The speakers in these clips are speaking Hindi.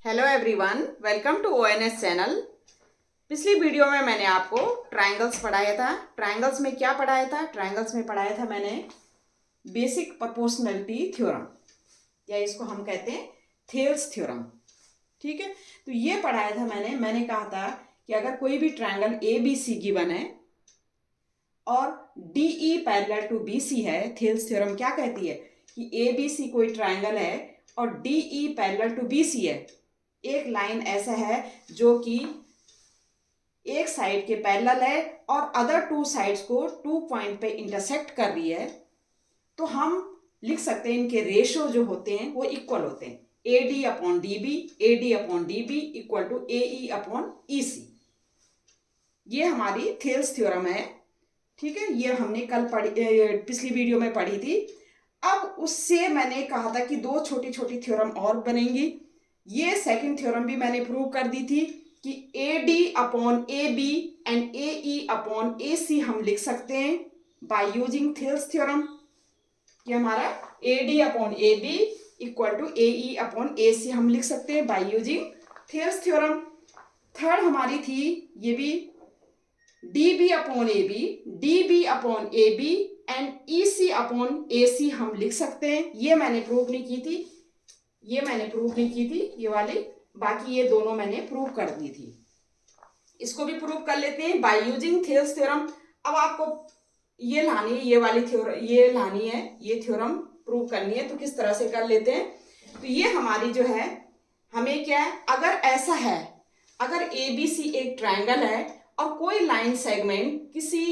Hello everyone, welcome to ONS channel. पिछली वीडियो में मैंने आपको ट्रायंगल्स पढ़ाया था। ट्रायंगल्स में क्या पढ़ाया था? ट्रायंगल्स में पढ़ाया था मैंने बेसिक प्रोपोर्शनलिटी थ्योरम, या इसको हम कहते हैं थेल्स थ्योरम। ठीक है, तो ये पढ़ाया था मैंने कहा था कि अगर कोई भी triangle A B C given है और D E parallel to B C है, थेल्स थ्योरम क्या कहती है कि ए बी सी कोई ट्रायंगल है और D E parallel to B C है। एक लाइन ऐसा है जो कि एक साइड के पैरेलल है और अदर टू साइड्स को 2 पॉइंट पे इंटरसेक्ट कर रही है, तो हम लिख सकते हैं इनके रेशियो जो होते हैं वो इक्वल होते हैं। A D upon D B, A D upon D B equal to A E upon E C. ये हमारी थेल्स थ्योरम है। ठीक है, ये हमने कल पिछली वीडियो में पढ़ी थी। अब उससे मैंने कहा था कि दो छोटी छोटी थ्योरम और बनेंगी। ये सेकंड थ्योरम भी मैंने प्रूव कर दी थी कि A D upon A B and A E upon A C हम लिख सकते हैं बाय यूजिंग थेल्स थ्योरम। कि हमारा A D upon A B equal to A E upon A C हम लिख सकते हैं by using Thales theorem. Third हमारी थी ये भी D B upon A B, D B upon A B and E C upon A C हम लिख सकते हैं। ये मैंने प्रूव नहीं की थी, ये वाली। बाकी ये दोनों मैंने प्रूव कर दी थी। इसको भी प्रूव कर लेते हैं बाय यूजिंग थेल्स थ्योरम। अब आपको ये लानी है, ये वाली थ्योरम ये लानी है, ये थ्योरम प्रूव करनी है। तो किस तरह से कर लेते हैं? तो ये हमारी जो है, हमें क्या है, अगर ऐसा है, अगर ए बी सी एक ट्रायंगल है और कोई लाइन सेगमेंट किसी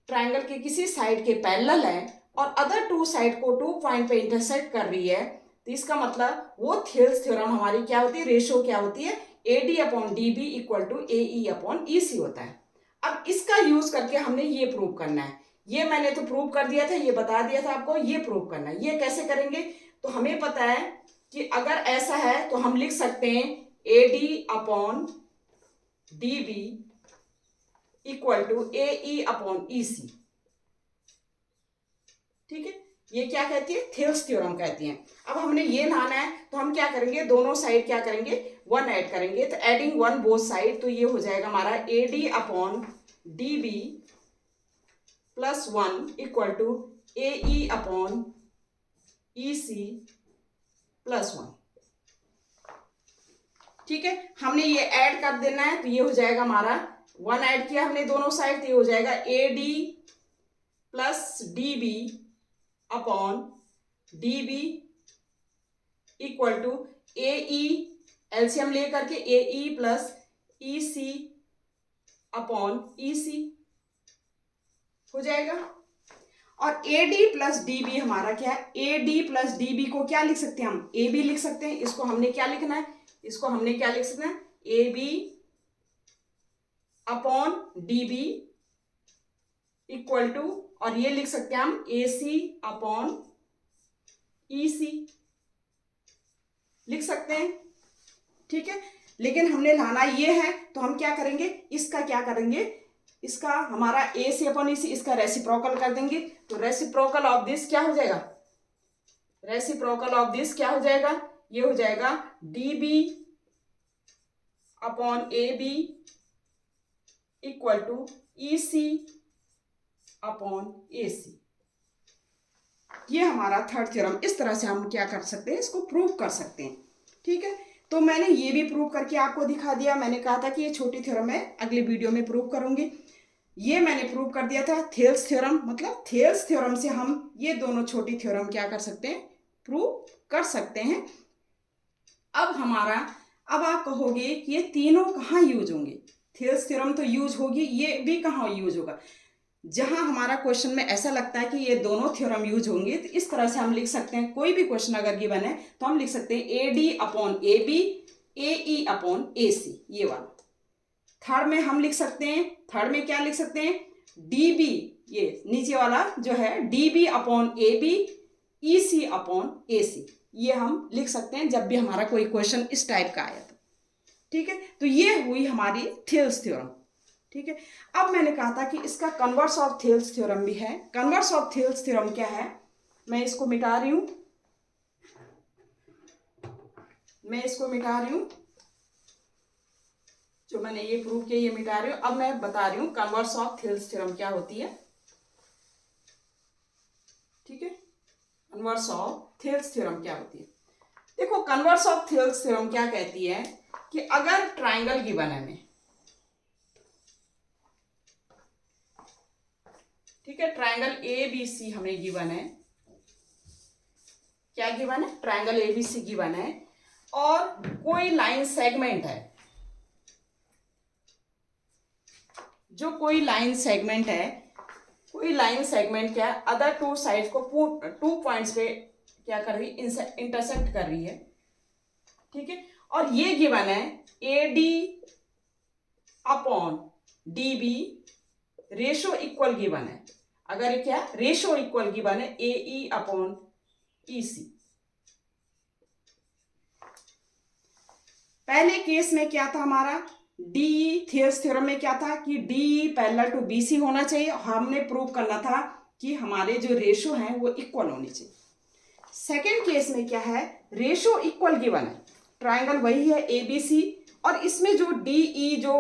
ट्रायंगल के किसी साइड के पैरेलल है और अदर टू साइड को 2 पॉइंट पे इंटरसेक्ट कर रही है, तो इसका मतलब वो थेल्स थ्योरम हमारी क्या होती है, रेशियो क्या होती है, A D upon D B equal to A E upon E C होता है। अब इसका यूज करके हमने ये प्रूव करना है। ये मैंने तो प्रूव कर दिया था, ये बता दिया था आपको, ये प्रूव करना है। ये कैसे करेंगे? तो हमें पता है कि अगर ऐसा है तो हम लिख सकते हैं A D upon D B equal to A E upon E C. ठीक है, ये क्या कहती है, थेल्स थ्योरम कहती है। अब हमने ये लाना है तो हम क्या करेंगे, दोनों साइड क्या करेंगे, 1 ऐड करेंगे। तो एडिंग 1 बोथ साइड, तो ये हो जाएगा हमारा A D upon D B plus 1 equal to A E upon E C plus 1। ठीक है, हमने ये ऐड कर देना है, तो ये हो जाएगा हमारा 1 ऐड किया हमने दोनों साइड, तो ये हो जाएगा A D plus D B upon D B equal to A E, LCM ले करके ए E plus E C upon E सी हो जाएगा। और A D plus D B हमारा क्या है, A D plus D B को क्या लिख सकते हैं हम, ए बी लिख सकते हैं। इसको हमने क्या लिखना है, इसको हमने क्या लिख सकते हैं, A B upon D B equal to, और ये लिख सकते हैं हम ए सी अपॉन ई सी लिख सकते हैं। ठीक है, लेकिन हमने लाना ये है, तो हम क्या करेंगे, इसका क्या करेंगे, इसका हमारा ए सी अपॉन ई सी, इसका रेसिप्रोकल कर देंगे। तो रेसिप्रोकल ऑफ दिस क्या हो जाएगा, रेसिप्रोकल ऑफ दिस क्या हो जाएगा, ये हो जाएगा D B upon A B equal to E C upon A C. ये हमारा थर्ड थ्योरम। इस तरह से हम क्या कर सकते हैं, इसको प्रूव कर सकते हैं। ठीक है, तो मैंने ये भी प्रूव करके आपको दिखा दिया। मैंने कहा था कि ये छोटी थ्योरम है, अगली वीडियो में प्रूव करूंगी। ये मैंने प्रूव कर दिया था थेल्स थ्योरम। मतलब थेल्स थ्योरम से हम ये दोनों छोटी थ्योरम क्या कर सकते हैं, प्रूव कर सकते हैं। अब आप कहोगे कि ये तीनों कहाँ यूज होंगे, थेल्स थ्योरम तो यूज होगी, ये भी कहाँ यूज होगा। जहां हमारा क्वेश्चन में ऐसा लगता है कि ये दोनों थ्योरम यूज होंगे, तो इस तरह से हम लिख सकते हैं। कोई भी क्वेश्चन अगर गिवन है तो हम लिख सकते हैं A D upon A B, A E upon A C, ये वाला। थर्ड में हम लिख सकते हैं, थर्ड में क्या लिख सकते हैं, डी बी, ये नीचे वाला जो है D B upon A B, E C upon A C, ये हम लिख सकते हैं जब भी हमारा कोई क्वेश्चन इस टाइप का आया तो। ठीक है, तो ये हुई हमारी थेल्स थ्योरम। ठीक है, अब मैंने कहा था कि इसका कन्वर्स ऑफ थेल्स थ्योरम भी है। कन्वर्स ऑफ थेल्स थ्योरम क्या है, मैं इसको मिटा रही हूं, मैं इसको मिटा रही हूँ, जो मैंने ये प्रूव किया ये मिटा रही हूँ। अब मैं बता रही हूँ कन्वर्स ऑफ थियल्स थ्योरम क्या होती है। ठीक है, कन्वर्स ऑफ थियल्स थ्योरम क्या होती है। देखो कन्वर्स ऑफ थियल्स थ्योरम क्या कहती है कि अगर ट्राइंगल गिवन है, ठीक है, ट्राइंगल ए बी सी हमें गिवन है। क्या गिवन है? Triangle A B C given है और कोई लाइन सेगमेंट है, जो कोई लाइन सेगमेंट है, कोई लाइन सेगमेंट क्या है, अदर टू साइड्स को टू पॉइंट्स पे क्या कर रही है, इंटरसेक्ट कर रही है। ठीक है, और ये गिवन है A D upon D B ratio equal given है। अगर ये क्या रेशो इक्वल गिवन है ए ई अपॉन ई सी। पहले केस में क्या था हमारा, डी थियल्स थ्योरम में क्या था कि D parallel to B C होना चाहिए। हमने प्रूव करना था कि हमारे जो रेशो हैं वो इक्वल होनी चाहिए। सेकेंड केस में क्या है, रेशो इक्वल गिवन है, ट्राइंगल वही है ए बी सी, और इसमें जो डी ई जो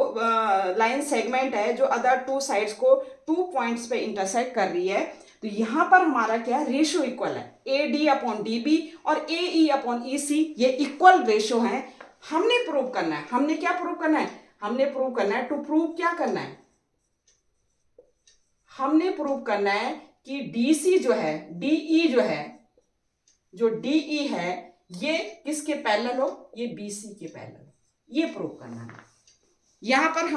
लाइन सेगमेंट है जो अदर टू साइड्स को टू पॉइंट्स पे इंटरसेक्ट कर रही है, तो यहां पर हमारा क्या रेशो इक्वल है, A D upon D B और A E upon E C, ये इक्वल रेशो है। हमने प्रूव करना है, हमने क्या प्रूव करना है, हमने प्रूव करना है, टू प्रूव क्या करना है, हमने प्रूव करना है कि डी सी जो है, डी ई जो है, जो डी ई है ये किसके पैरेलल हो, ये बी सी के पैरेलल हो, ये प्रूव करना है। यहां पर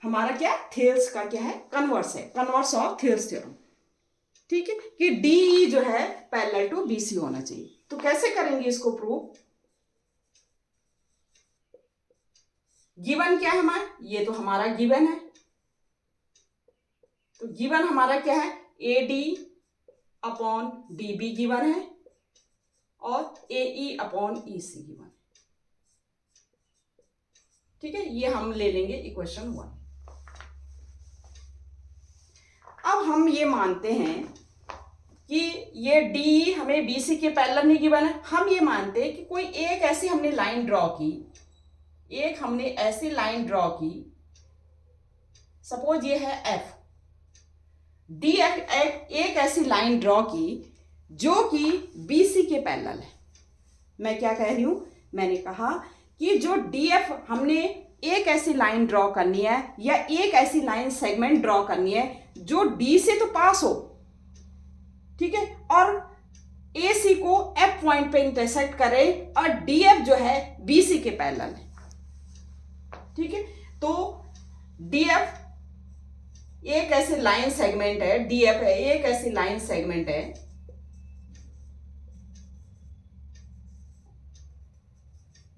हमारा क्या थियल्स का क्या है, कन्वर्स है, कन्वर्स ऑफ थियल्स थ्योरम। ठीक है, कि डी ई जो है पैरेलल टू बी सी होना चाहिए। तो कैसे करेंगे इसको प्रूव, गिवन क्या है हमारा, ये तो हमारा गिवन है, तो गिवन हमारा क्या है, A D upon D be given है और A E upon E C given है। ठीक है, ये हम ले लेंगे इक्वेशन 1। अब हम ये मानते हैं कि ये डी हमें बी सी के पैरेलल नहीं गिवन है। हम ये मानते हैं कि कोई एक ऐसी हमने लाइन ड्रॉ की, एक हमने ऐसी लाइन ड्रॉ की, सपोज ये है एफ, डी एफ, एक ऐसी लाइन ड्रॉ की जो कि बी सी के पैरेलल है। मैं क्या कह रही हूं, मैंने कहा कि जो डी एफ हमने एक ऐसी लाइन ड्रॉ करनी है या एक ऐसी लाइन सेगमेंट ड्रॉ करनी है जो डी से तो पास हो, ठीक है, और ए सी को एफ पॉइंट पे इंटरसेक्ट करे और डी एफ जो है बी सी के पैरेलल है। ठीक है, तो डी एफ एक ऐसी लाइन सेगमेंट है, डी एफ है एक ऐसी लाइन सेगमेंट है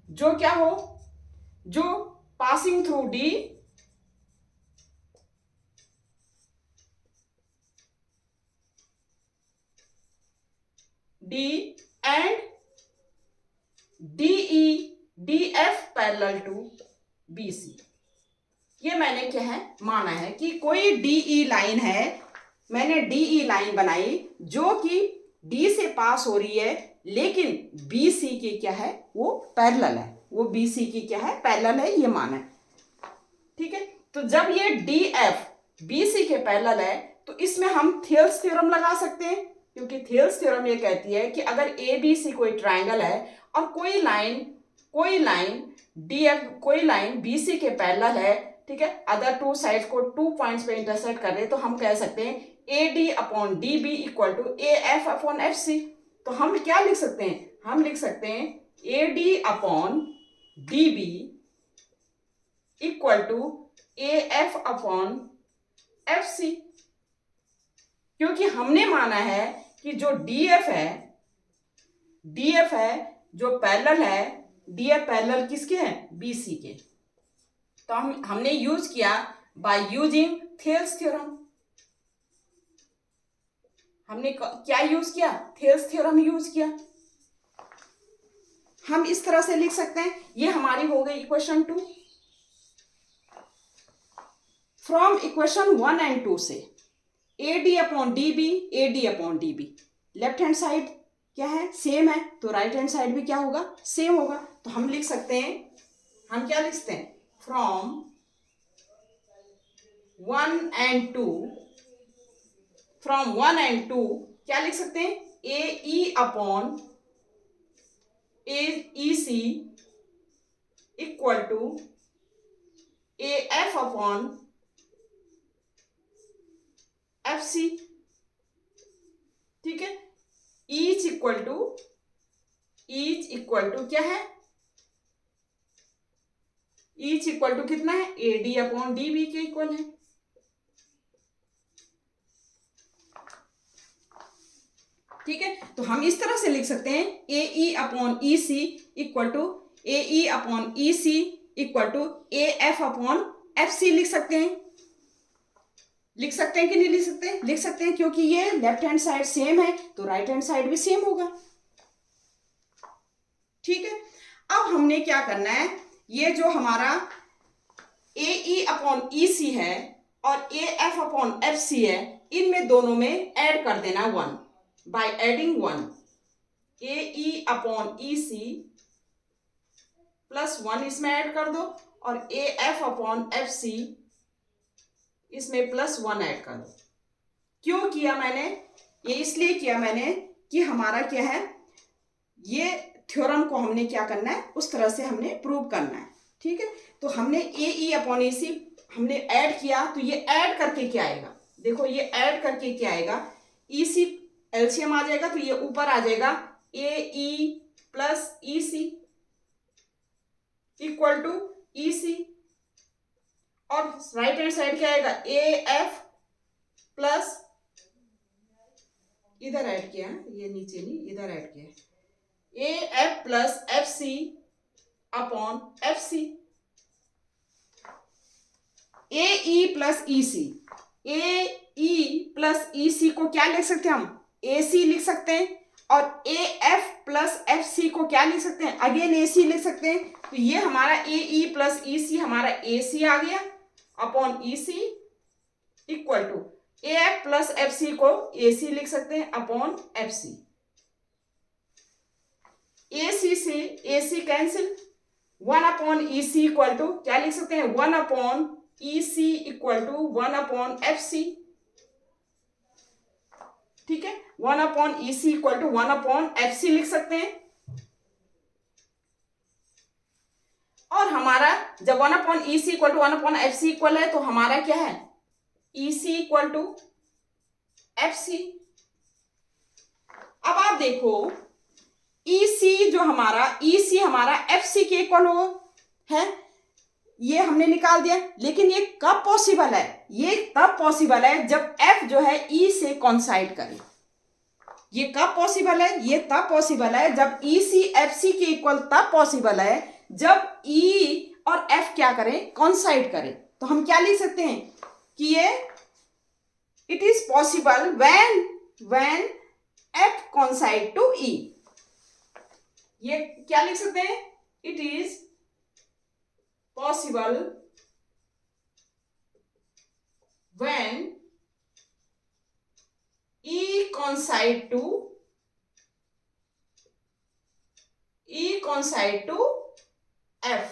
जो क्या हो, जो passing through D D and D E D F parallel to B C. ये मैंने क्या है माना है कि कोई डी ई लाइन है, मैंने डी ई लाइन बनाई जो कि डी से पास हो रही है लेकिन बी सी की क्या है वो पैरेलल है, वो बी सी की क्या है पैरेलल है, ये माना है। ठीक है, तो जब ये डी एफ बी सी के पैरेलल है तो इसमें हम थियल्स थ्योरम लगा सकते हैं, क्योंकि थियल्स थ्योरम ये कहती है कि अगर ए बी सी कोई ट्राइंगल है और कोई लाइन डी एफ कोई लाइन बी सी के पैरेलल है, ठीक है, अदर टू साइड्स को टू पॉइंट्स पे इंटरसेक्ट कर रहे, तो हम कह सकते हैं A D upon D B equal to A F upon F C. तो हम क्या लिख सकते हैं, हम लिख सकते हैं A D upon D B equal to A F upon F C, क्योंकि हमने माना है कि जो डी एफ है जो पैरेलल है, डी एफ पैरेलल किसके हैं, बी सी के। तो हमने यूज किया बाय यूजिंग थियल्स थ्योरम। हमने क्या यूज किया, थियल्स थ्योरम यूज किया। हम इस तरह से लिख सकते हैं, ये हमारी हो गई इक्वेशन 2। फ्रॉम इक्वेशन 1 एंड 2 से A D upon D B, A D upon D B left hand side क्या है, सेम है, तो राइट हैंड साइड भी क्या होगा, सेम होगा। तो हम लिख सकते हैं, हम क्या लिख सकते हैं, फ्रॉम 1 and 2, फ्रॉम 1 and 2 क्या लिख सकते हैं, A E upon A E C equal to A F upon F C. ठीक है, ईच इक्वल टू क्या है, ईच इक्वल टू कितना है, A D upon D B के इक्वल है। ठीक है, तो हम इस तरह से लिख सकते हैं, A E upon E C equal to A E upon E C equal to A F upon F C लिख सकते हैं। लिख सकते हैं कि नहीं लिख सकते, लिख सकते हैं, क्योंकि ये लेफ्ट हैंड साइड सेम है तो राइट हैंड साइड भी सेम होगा। ठीक है, अब हमने क्या करना है, ये जो हमारा A E upon E C है और A F upon F C है, इनमें दोनों में ऐड कर देना 1 by adding 1। A E upon E C plus 1 इसमें ऐड कर दो और A F upon F C इसमें प्लस 1 ऐड कर दो। क्यों किया मैंने, ये इसलिए किया मैंने कि हमारा क्या है, ये थ्योरम को हमने क्या करना है, उस तरह से हमने प्रूव करना है। ठीक है, तो हमने ए ई अपॉन ए सी हमने ऐड किया, तो ये ऐड करके क्या आएगा, देखो ये ऐड करके क्या आएगा, ई सी एलसीएम आ जाएगा, तो ये ऊपर आ जाएगा A E plus E C equal to E C, और राइट हैंड साइड क्या आएगा, ए एफ प्लस, इधर ऐड किया, ये नीचे नहीं इधर ऐड किया, A F plus F C upon F C. A E plus E C, A E plus E C को क्या लिख सकते हैं हम, ए सी लिख सकते हैं, और A F plus F C को क्या लिख सकते हैं, अगेन ए सी लिख सकते हैं। तो ये हमारा ए ई प्लस ई सी हमारा ए सी आ गया upon E C equal to A F plus F C को ए सी लिख सकते हैं upon F C. A C से A C cancel, 1 upon E C equal to क्या लिख सकते हैं, 1 upon E C equal to 1 upon F C. ठीक है, 1 upon E C equal to 1 upon F C लिख सकते हैं। और हमारा जब 1 upon E C equal to 1 upon F C equal है, तो हमारा क्या है, E C equal to F C. अब आप देखो, ई सी जो हमारा, ई सी हमारा एफ सी के इक्वल हो है, ये हमने निकाल दिया, लेकिन ये कब पॉसिबल है, ये तब पॉसिबल है जब एफ जो है ई से कॉन्साइड करे। ये कब पॉसिबल है, ये तब पॉसिबल है जब ई सी एफ सी के इक्वल, तब पॉसिबल है जब ई और एफ क्या करें, कॉन्साइड करें। तो हम क्या लिख सकते हैं कि ये it is possible when F coincide to E. ये क्या लिख सकते हैं, it is possible when E coincide to F।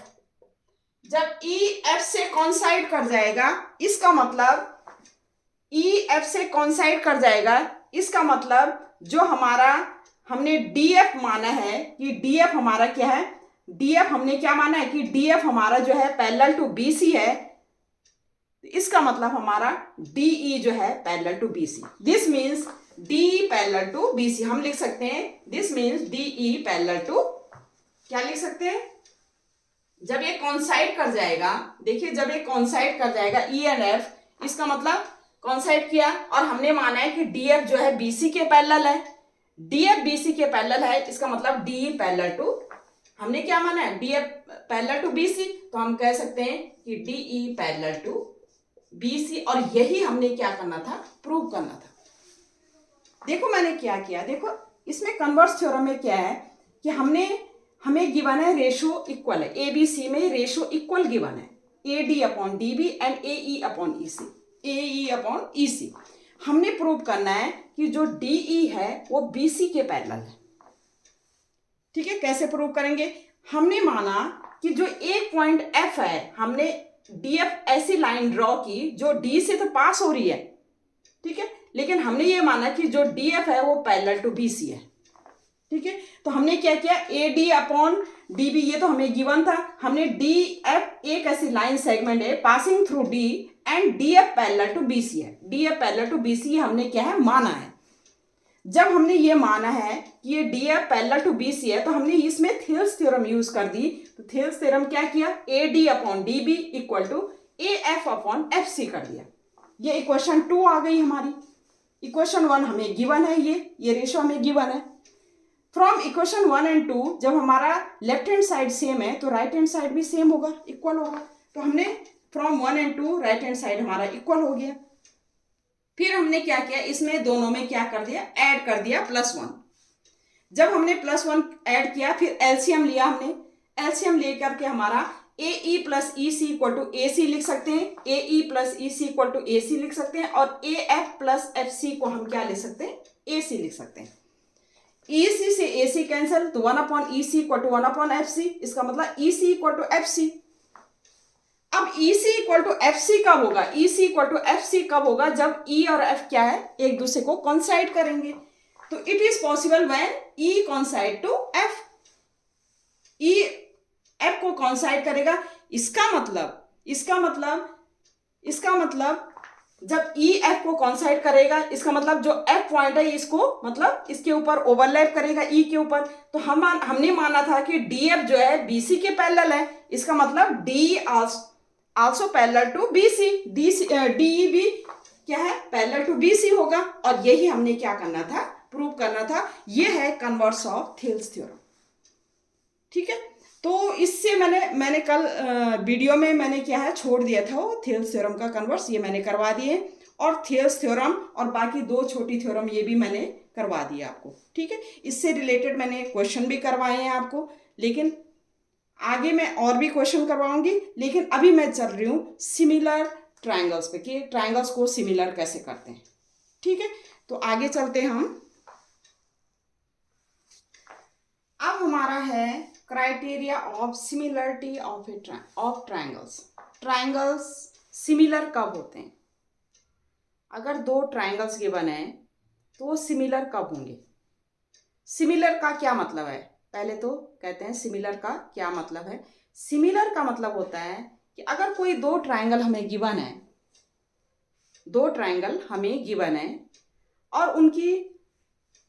जब E F से coincide कर जाएगा, इसका मतलब E F से coincide कर जाएगा, इसका मतलब जो हमारा हमने DF माना है कि DF हमारा क्या है, DF हमने क्या माना है कि DF हमारा जो है पैरेलल टू BC है, इसका मतलब हमारा DE जो है parallel to BC। This means DE parallel to BC। हम लिख सकते हैं this means DE parallel to, क्या लिख सकते हैं, जब ये कॉन्साइड कर जाएगा, देखिए जब ये कॉन्साइड कर जाएगा E एंड F, इसका मतलब कॉन्साइड किया और हमने माना है कि DF जो है BC के पैरेलल है, DF BC के पैरेलल है, इसका मतलब DE पैरेलल टू, हमने क्या माना है, DF पैरेलल टू BC, तो हम कह सकते हैं कि DE पैरेलल टू BC। और यही हमने क्या करना था, प्रूव करना था। देखो मैंने क्या किया, देखो इसमें कन्वर्स थ्योरम में क्या है कि हमें गिवन है रेशो इक्वल है, ABC में रेशो इक्वल गिवन है, AD upon DB and AE upon EC, AE upon EC। हमने प्रूव करना है कि जो DE है वो BC के पैरेलल है। ठीक है, कैसे प्रूव करेंगे? हमने माना कि जो एक पॉइंट एफ है, हमने डी एफ ऐसी लाइन ड्रॉ की जो डी से तो पास हो रही है, ठीक है, लेकिन हमने ये माना कि जो डी एफ है वो पैरेलल टू बी सी है, ठीक है। तो हमने क्या किया, A D upon D B, ये तो हमें गिवन था। हमने डी एफ एक ऐसी लाइन सेगमेंट है passing through D and D F parallel to B C है, D F parallel to B C हमने क्या है, माना है। जब हमने ये माना है कि ये D F parallel to B C है, तो हमने इसमें थेल्स थ्योरम यूज कर दी। तो थेल्स थ्योरम क्या किया, A D upon D B equal to A F upon F C कर दिया। ये इक्वेशन 2 आ गई हमारी। इक्वेशन 1 हमें गिवन है, ये रेशो हमें गिवन है। फ्रॉम इक्वेशन 1 एंड 2 जब हमारा लेफ्ट हैंड साइड सेम है तो राइट हैंड साइड भी सेम होगा, इक्वल होगा। तो हमने from 1 and 2 right hand side हमारा इक्वल हो गया। फिर हमने क्या किया, इसमें दोनों में क्या कर दिया, ऐड कर दिया +1। जब हमने +1 ऐड किया, फिर एलसीएम लिया हमने। एलसीएम लेकर के हमारा A E plus E C equal to A C लिख सकते हैं, A E plus E C equal to A C लिख सकते हैं, और A F plus F C को हम क्या लिख सकते हैं, ए सी लिख सकते हैं। ई सी से ए सी कैंसिल, तो 1 upon E C equal to 1 upon F C, इसका मतलब E C equal to F C. अब E C equal to F C कब होगा, E C equal to F C कब होगा, जब ई और एफ क्या है, एक दूसरे को कॉन्साइड करेंगे। तो it is possible when E coincide to F, E F को कॉन्साइड करेगा। इसका मतलब जब ई एफ को कॉन्साइड करेगा, इसका मतलब जो एफ पॉइंट है इसको मतलब इसके ऊपर ओवरलैप करेगा ई के ऊपर। तो हमने माना था कि डी एफ जो है बी सी के पैरेलल है, इसका मतलब D also parallel to B C, D भी क्या है, पैरेलल टू बी सी होगा। और यही हमने क्या करना था, प्रूव करना था। ये है कन्वर्स ऑफ थेल्स थ्योरम, ठीक है। तो इससे मैंने कल वीडियो में मैंने क्या है छोड़ दिया था, वो थेल्स थ्योरम का कन्वर्स ये मैंने करवा दिए, और थेल्स थ्योरम और बाकी 2 छोटी थ्योरम ये भी मैंने करवा दिया आपको, ठीक है। इससे रिलेटेड मैंने क्वेश्चन भी करवाए हैं आपको, लेकिन आगे मैं और भी क्वेश्चन करवाऊंगी। लेकिन अभी मैं चल रही हूँ सिमिलर ट्राइंगल्स पे, कि ट्राइंगल्स को सिमिलर कैसे करते हैं, ठीक है। तो आगे चलते हैं हम। अब हमारा है criteria of similarity of triangles. Triangles similar कब होते हैं? अगर 2 ट्राइंगल्स गिवन है तो वो सिमिलर कब होंगे? सिमिलर का क्या मतलब है? पहले तो कहते हैं सिमिलर का क्या मतलब है। सिमिलर का मतलब होता है कि अगर कोई 2 ट्राइंगल हमें गिवन है, 2 ट्राइंगल हमें गिवन है और उनकी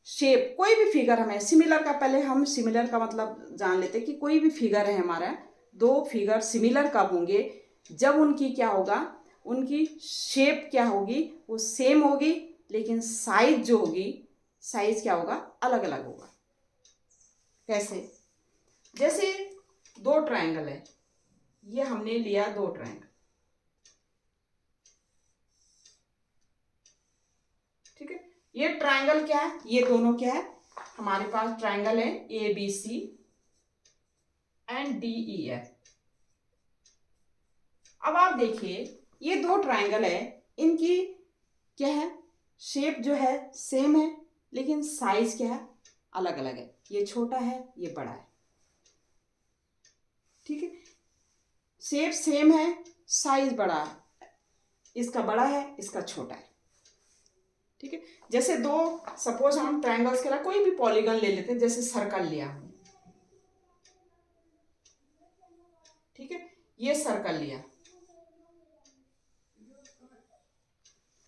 शेप, कोई भी फिगर हमें सिमिलर का, पहले हम सिमिलर का मतलब जान लेते कि कोई भी फिगर है हमारा, 2 फिगर सिमिलर कब होंगे, जब उनकी क्या होगा, उनकी शेप क्या होगी, वो सेम होगी, लेकिन साइज जो होगी, साइज क्या होगा, अलग अलग होगा। कैसे? जैसे 2 ट्राइंगल है, ये हमने लिया 2 ट्राइंगल, ठीक है। ये ट्राइंगल क्या है, ये दोनों क्या है, हमारे पास ट्राइंगल है A B C and D E F. अब आप देखिए ये 2 ट्राइंगल है, इनकी क्या है, शेप जो है सेम है, लेकिन साइज क्या है, अलग अलग है। ये छोटा है, ये बड़ा है, ठीक है। शेप सेम है, साइज बड़ा है, इसका बड़ा है, इसका छोटा है, ठीक है। जैसे 2, सपोज हम ट्राइंगल्स के लिए कोई भी पॉलीगन ले लेते हैं, जैसे सर्कल लिया, ठीक है, ये सर्कल लिया,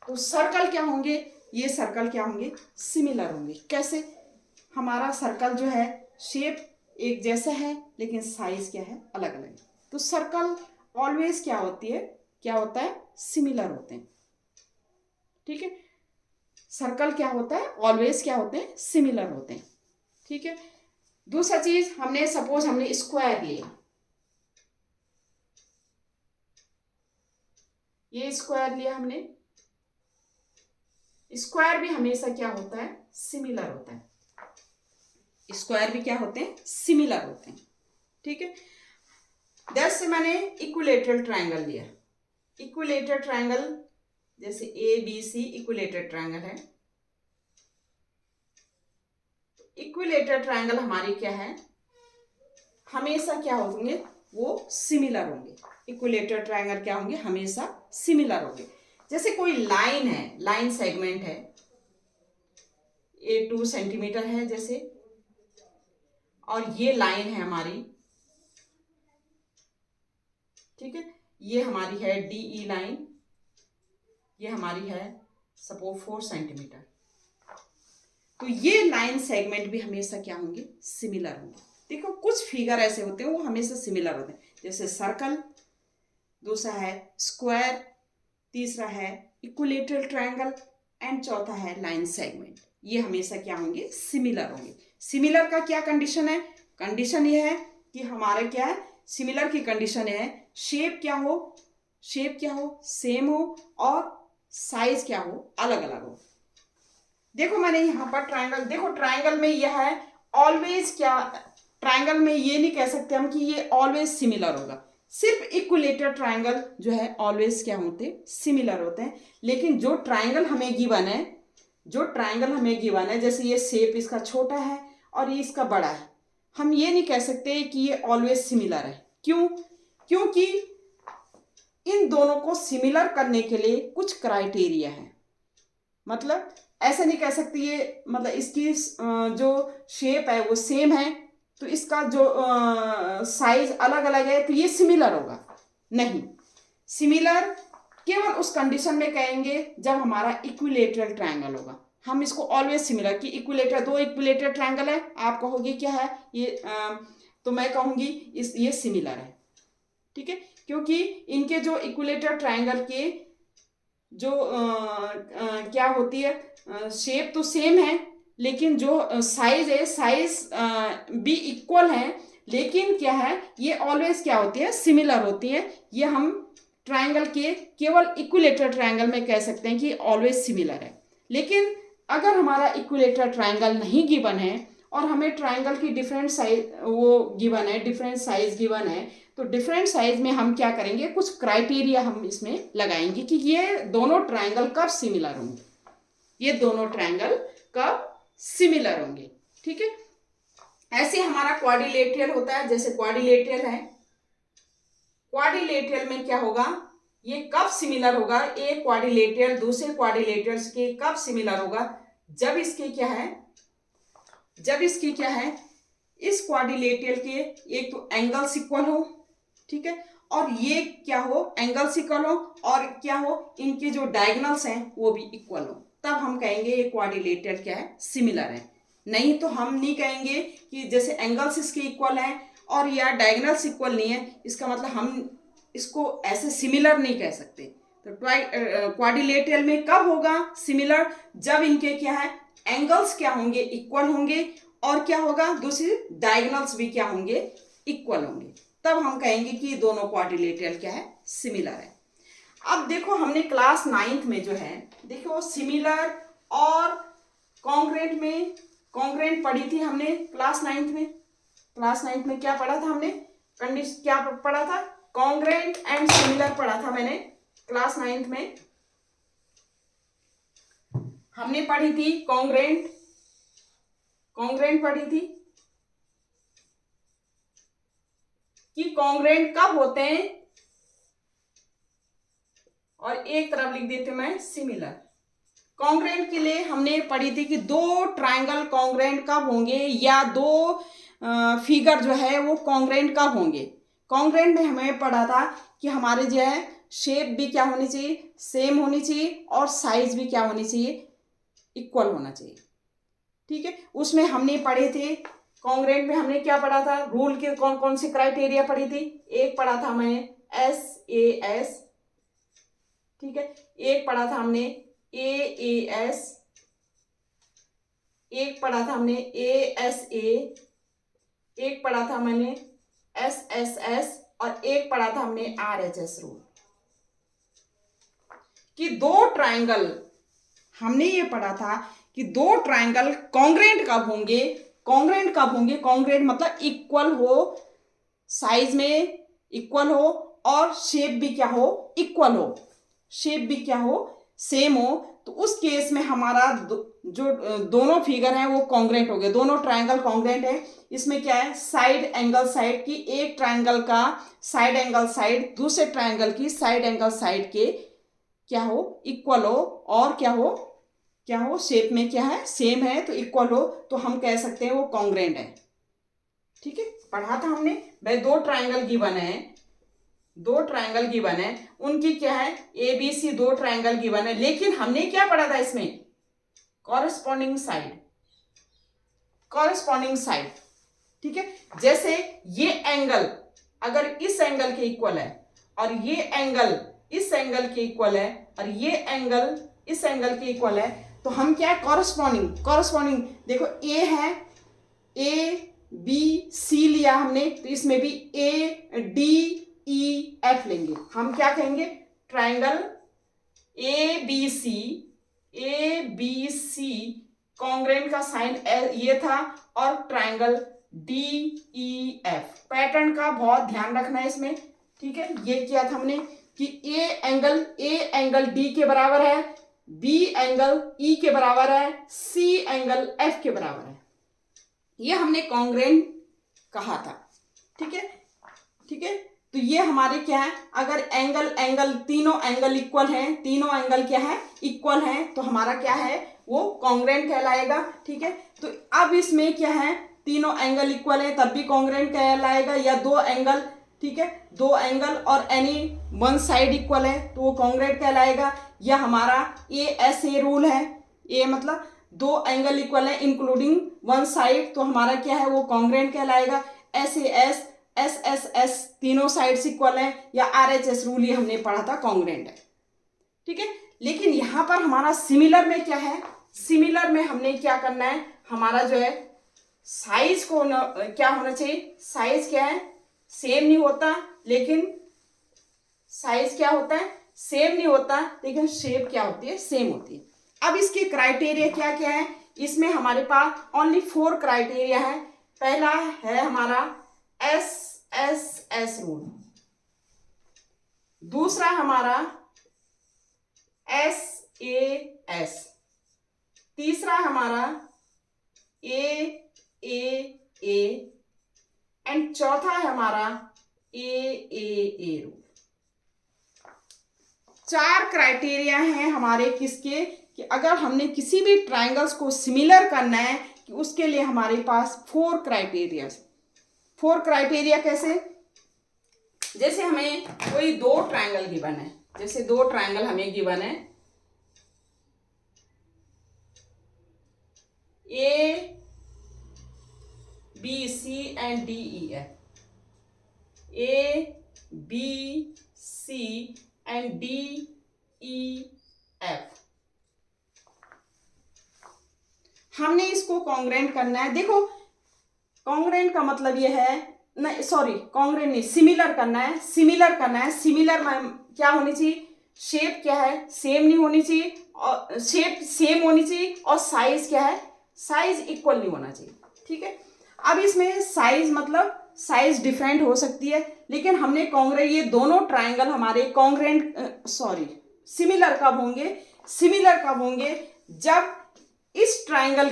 तो सर्कल क्या होंगे, ये सर्कल क्या होंगे, सिमिलर होंगे। कैसे? हमारा सर्कल जो है शेप एक जैसा है, लेकिन साइज क्या है, अलग अलग है। तो सर्कल ऑलवेज क्या होती है, क्या होता है, सिमिलर होते हैं, ठीक है। सर्कल क्या होता है, ऑलवेज क्या होते हैं, सिमिलर होते हैं, ठीक है। दूसरा चीज, हमने सपोज हमने स्क्वायर लिया, ये स्क्वायर लिया हमने, स्क्वायर भी हमेशा क्या होता है, सिमिलर होता है। स्क्वायर भी क्या होते हैं, सिमिलर होते हैं, ठीक है। जैसे मैंने इक्विलेटरल ट्राइंगल लिया, इक्विलेटरल ट्राइंगल जैसे A B C equilateral triangle है। इक्विलेटरल ट्राइंगल हमारी क्या है, हमेशा क्या होंगे, वो सिमिलर होंगे। इक्विलेटरल ट्रायंगल क्या होंगे, हमेशा सिमिलर होंगे। जैसे कोई लाइन है, लाइन सेगमेंट है, ये 2 सेंटीमीटर है जैसे, और ये लाइन है हमारी, ठीक है, ये हमारी है DE लाइन, ये हमारी है सपोज 4 सेंटीमीटर। तो ये लाइन सेगमेंट भी हमेशा क्या होंगे, सिमिलर होंगे। देखो कुछ फिगर ऐसे होते हैं वो हमेशा सिमिलर होते हैं, जैसे सर्कल, दूसरा है स्क्वायर, तीसरा है इक्विलेटरल ट्रायंगल, एंड चौथा है लाइन सेगमेंट। ये हमेशा क्या होंगे, सिमिलर होंगे। सिमिलर का क्या कंडीशन है, कंडीशन ये है कि हमारे क्या है, सिमिलर की कंडीशन है शेप क्या हो, शेप क्या हो, सेम हो, और साइज क्या हो, अलग अलग हो। देखो मैंने यहाँ पर ट्रायंगल, देखो ट्रायंगल में यह है ऑलवेज, क्या ट्रायंगल में ये नहीं कह सकते हम कि ये ऑलवेज सिमिलर होगा। सिर्फ इक्विलेटरल ट्रायंगल जो है ऑलवेज क्या होते, सिमिलर होते हैं। लेकिन जो ट्रायंगल हमें गिवन है, जो ट्रायंगल हमें गिवन है, जैसे ये शेप इसका छोटा है और ये इसका बड़ा है, हम ये नहीं कह सकते कि ये ऑलवेज सिमिलर है। क्यों, क्योंकि इन दोनों को सिमिलर करने के लिए कुछ क्राइटेरिया है। मतलब ऐसा नहीं कह सकते ये, मतलब इसकी जो शेप है वो सेम है तो इसका जो साइज अलग अलग है तो ये सिमिलर होगा, नहीं। सिमिलर केवल उस कंडीशन में कहेंगे जब हमारा इक्विलेटरल ट्रायंगल होगा। हम इसको ऑलवेज सिमिलर, कि इक्विलेटर, दो इक्विलेटरल ट्रायंगल है, आप कहोगे क्या है ये, तो मैं कहूंगी ये सिमिलर है, ठीक है, क्योंकि इनके जो इक्विलेटरल ट्रायंगल के जो क्या होती है, शेप तो सेम है, लेकिन जो साइज है, साइज भी इक्वल है, लेकिन क्या है ये ऑलवेज क्या होती है, सिमिलर होती है। ये हम ट्रायंगल के केवल इक्विलेटरल ट्रायंगल में कह सकते हैं कि ऑलवेज सिमिलर है। लेकिन अगर हमारा इक्विलेटरल ट्रायंगल नहीं गिवन है और हमें ट्रायंगल की डिफरेंट साइज वो गिवन है, डिफरेंट साइज गिवन है, तो डिफरेंट साइज में हम क्या करेंगे, कुछ क्राइटेरिया हम इसमें लगाएंगे कि ये दोनों ट्रायंगल कब सिमिलर होंगे, ये दोनों ट्रायंगल कब सिमिलर होंगे, ठीक है। ऐसे हमारा क्वाड्रिलेटरल होता है, जैसे क्वाड्रिलेटरल है, क्वाड्रिलेटरल में क्या होगा, ये कब सिमिलर होगा, एक क्वाड्रिलेटरल दूसरे क्वाड्रिलेटरल्स के कब सिमिलर होगा, जब इसके क्या है, जब इसकी क्या है, इस क्वाड्रिलेटरल के एक तो एंगल्स इक्वल हो, ठीक है, और ये क्या हो, एंगल्स इक्वल हो, और क्या हो, इनके जो डायगोनल्स हैं वो भी इक्वल हो, तब हम कहेंगे ये क्वाड्रिलेटरल क्या है, सिमिलर है। नहीं तो हम नहीं कहेंगे कि जैसे एंगल्स इसके इक्वल हैं और या डायगोनल्स इक्वल नहीं है, इसका मतलब हम इसको ऐसे सिमिलर नहीं कह सकते। तो क्वाड्रिलेटरल में कब होगा सिमिलर, जब इनके क्या है, एंगल्स क्या होंगे, इक्वल होंगे, और क्या होगा, दूसरी डायगोनल्स भी क्या होंगे, इक्वल होंगे, तब हम कहेंगे कि दोनों क्वाड्रिलेटरल क्या है, सिमिलर है। अब देखो हमने क्लास 9th में जो है, देखो सिमिलर और कॉन्ग्रुएंट में, कॉन्ग्रुएंट पढ़ी थी हमने क्लास 9th में। क्लास 9th में क्या पढ़ा था हमने, कंडीशन क्या पढ़ा था, कॉन्ग्रुएंट एंड सिमिलर पढ़ा था मैंने क्लास 9th में। हमने पढ़ी थी कॉन्ग्रुएंट, कॉन्ग्रुएंट पढ़ी थी कि कॉन्ग्रुएंट कब होते हैं, और एक तरफ लिख देते मैं सिमिलर। कॉन्ग्रुएंट के लिए हमने पढ़ी थी कि दो ट्रायंगल कॉन्ग्रुएंट कब होंगे, या दो फिगर जो है वो कॉन्ग्रुएंट कब होंगे। कॉन्ग्रुएंट में हमें पढ़ा था कि हमारे जो है शेप भी क्या होनी चाहिए, सेम होनी चाहिए, और साइज भी क्या होनी चाहिए, इक्वल होना चाहिए, ठीक है। उसमें हमने पढ़े थे कॉन्ग्रुएंट में, हमने क्या पढ़ा था, रूल के कौन कौन से क्राइटेरिया पढ़ी थी, एक पढ़ा था मैंने SAS, ठीक है, एक पढ़ा था हमने AAS, एक पढ़ा था हमने ASA, एक पढ़ा था मैंने SSS, और एक पढ़ा था हमने RHS रूल। कि दो ट्रायंगल, हमने ये पढ़ा था कि दो ट्रायंगल कॉन्ग्रुएंट कब होंगे, कॉन्ग्रुएंट कब होंगे, कॉन्ग्रुएंट मतलब इक्वल हो, साइज में इक्वल हो, और शेप भी क्या हो, इक्वल हो, शेप भी क्या हो, सेम हो, तो उस केस में हमारा जो दोनों फिगर हैं वो कॉन्ग्रेंट हो गए, दोनों ट्राइंगल कॉन्ग्रेंट है। इसमें क्या है, साइड एंगल साइड की, एक ट्राइंगल का साइड एंगल साइड दूसरे ट्राइंगल की साइड एंगल साइड के क्या हो, इक्वल हो, और क्या हो शेप में क्या है, सेम है, तो इक्वल हो, तो हम कह सकते हैं वो कॉन्ग्रेंट है। ठीक है, पढ़ा था हमने भाई, दो ट्राइंगल गिवन है, दो ट्राइंगल गिवन है, उनकी क्या है ए बी सी, दो ट्राइंगल गिवन है, लेकिन हमने क्या पढ़ा था इसमें, कॉरेस्पॉन्डिंग साइड, कॉरेस्पॉन्डिंग साइड। ठीक है, जैसे ये एंगल अगर इस एंगल के इक्वल है और ये एंगल इस एंगल के इक्वल है और ये एंगल इस एंगल के इक्वल है, तो हम क्या है, कॉरेस्पॉन्डिंग देखो, ए है, ए बी सी लिया हमने, तो इसमें भी ए डी ई एफ लेंगे, हम क्या कहेंगे, triangle A B C congruent का साइन ये था, और triangle D E F. Pattern का बहुत ध्यान रखना है इसमें। ठीक है, ये किया था हमने कि ए एंगल डी के बराबर है, बी एंगल ई के बराबर है, सी एंगल एफ के बराबर है, ये हमने कॉन्ग्रेंट कहा था। ठीक है, तो ये हमारे क्या है, अगर एंगल तीनों एंगल इक्वल हैं, तीनों एंगल क्या है, इक्वल हैं, तो हमारा क्या है, वो कॉन्ग्रेंट कहलाएगा। ठीक है, तो अब इसमें क्या है, तीनों एंगल इक्वल है तब भी कॉन्ग्रेंट कहलाएगा, या दो एंगल, ठीक है, दो एंगल और एनी वन साइड इक्वल है तो वो कॉन्ग्रेंट कहलाएगा, या हमारा ए रूल है, ए मतलब दो एंगल इक्वल है इंक्लूडिंग वन साइड, तो हमारा क्या है, वो कॉन्ग्रेंट कहलाएगा। एस तीनों साइड्स इक्वल है, या RHS रूल, ये हमने पढ़ा था, कॉन्ग्रेंट है। ठीक है, लेकिन यहां पर हमारा सिमिलर में क्या है, सिमिलर में हमने क्या करना है, हमारा जो है साइज को क्या होना चाहिए, साइज क्या है, सेम नहीं होता, लेकिन साइज क्या होता है, सेम नहीं होता, लेकिन शेप क्या होती है, सेम होती है। अब इसके क्राइटेरिया क्या क्या है, इसमें हमारे पास ओनली 4 क्राइटेरिया है। पहला है हमारा SSS रूल, दूसरा हमारा SAS, तीसरा हमारा AAA, एंड चौथा है हमारा AAA रूल। 4 क्राइटेरिया हैं हमारे किसके, कि अगर हमने किसी भी ट्राइंगल्स को सिमिलर करना है, कि उसके लिए हमारे पास 4 क्राइटेरिया। 4 क्राइटेरिया कैसे, जैसे हमें कोई दो ट्राइंगल गिवन है, जैसे दो ट्राइंगल हमें गिवन है, ABC and DEF, ABC and DEF, हमने इसको कॉन्ग्रेंट करना है। देखो, कॉन्ग्रेंट का मतलब ये है, नहीं सॉरी, कॉन्ग्रेंट नहीं, सिमिलर करना है, सिमिलर में क्या होनी चाहिए, शेप क्या है, सेम नहीं होनी चाहिए, और शेप सेम होनी चाहिए, और साइज क्या है, साइज इक्वल नहीं होना चाहिए। ठीक है, अब इसमें साइज मतलब साइज डिफरेंट हो सकती है, लेकिन हमने कॉन्ग्रेंट, ये दोनों ट्राइंगल हमारे कॉन्ग्रेंट सिमिलर कब होंगे, जब इस ट्राइंगल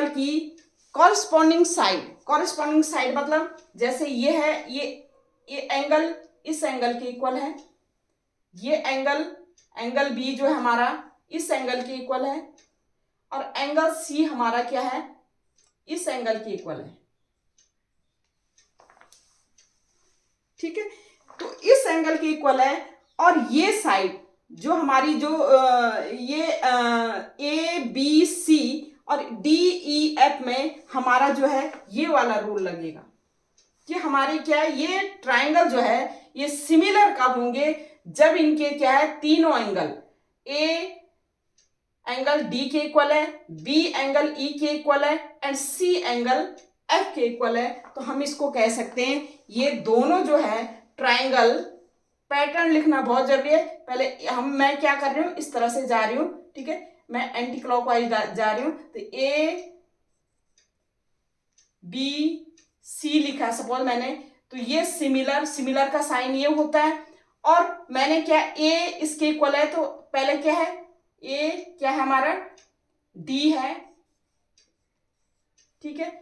की कॉरेस्पॉन्डिंग साइड मतलब जैसे ये है, ये एंगल इस एंगल के इक्वल है, ये एंगल बी जो है हमारा इस एंगल के इक्वल है, और एंगल सी हमारा क्या है, इस एंगल के इक्वल है। ठीक है, तो इस एंगल के इक्वल है, और ये साइड जो हमारी ये ABC और DEF में हमारा जो है ये वाला रूल लगेगा, कि हमारे क्या है, ये ट्राइंगल जो है ये सिमिलर कब होंगे, जब इनके क्या है, तीनों एंगल, A एंगल D के इक्वल है, B एंगल E के इक्वल है, एंड C एंगल F के इक्वल है, तो हम इसको कह सकते हैं ये दोनों जो है ट्राइंगल। पैटर्न लिखना बहुत जरूरी है। पहले मैं क्या कर रही हूँ, इस तरह से जा रही हूँ, ठीक है, मैं एंटी क्लॉकवाइज जा रही हूँ, तो ABC लिखा सपोज मैंने, तो ये सिमिलर का साइन ये होता है, और मैंने क्या, A इसके इक्वल है, तो पहले क्या है, ए क्या है हमारा, डी है, ठीक है।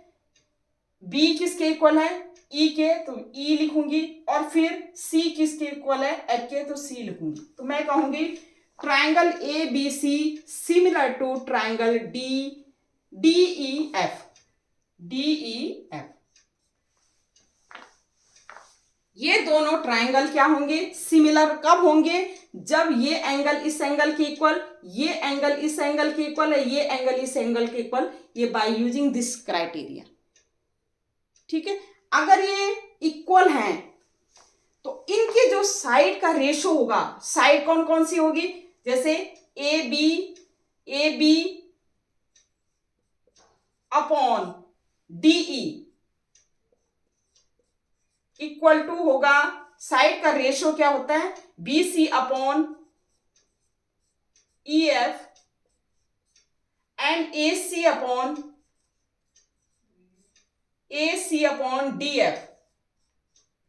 बी किसके इक्वल है, ई के, तो ई लिखूंगी, और फिर सी किसके इक्वल है, एफ के, तो सी लिखूंगी। तो मैं कहूंगी triangle A B C similar to triangle D D E F, D E F. ये दोनों ट्राइंगल क्या होंगे, सिमिलर कब होंगे, जब ये एंगल इस एंगल के इक्वल, ये एंगल इस एंगल के इक्वल है, ये एंगल इस एंगल के इक्वल, ये बाय यूजिंग दिस क्राइटेरिया, ठीक है। अगर ये इक्वल हैं तो इनके जो साइड का रेशो होगा, साइड कौन कौन सी होगी, जैसे A B upon D E equal to होगा, साइड का रेशो क्या होता है, B C upon E F and A C upon D F.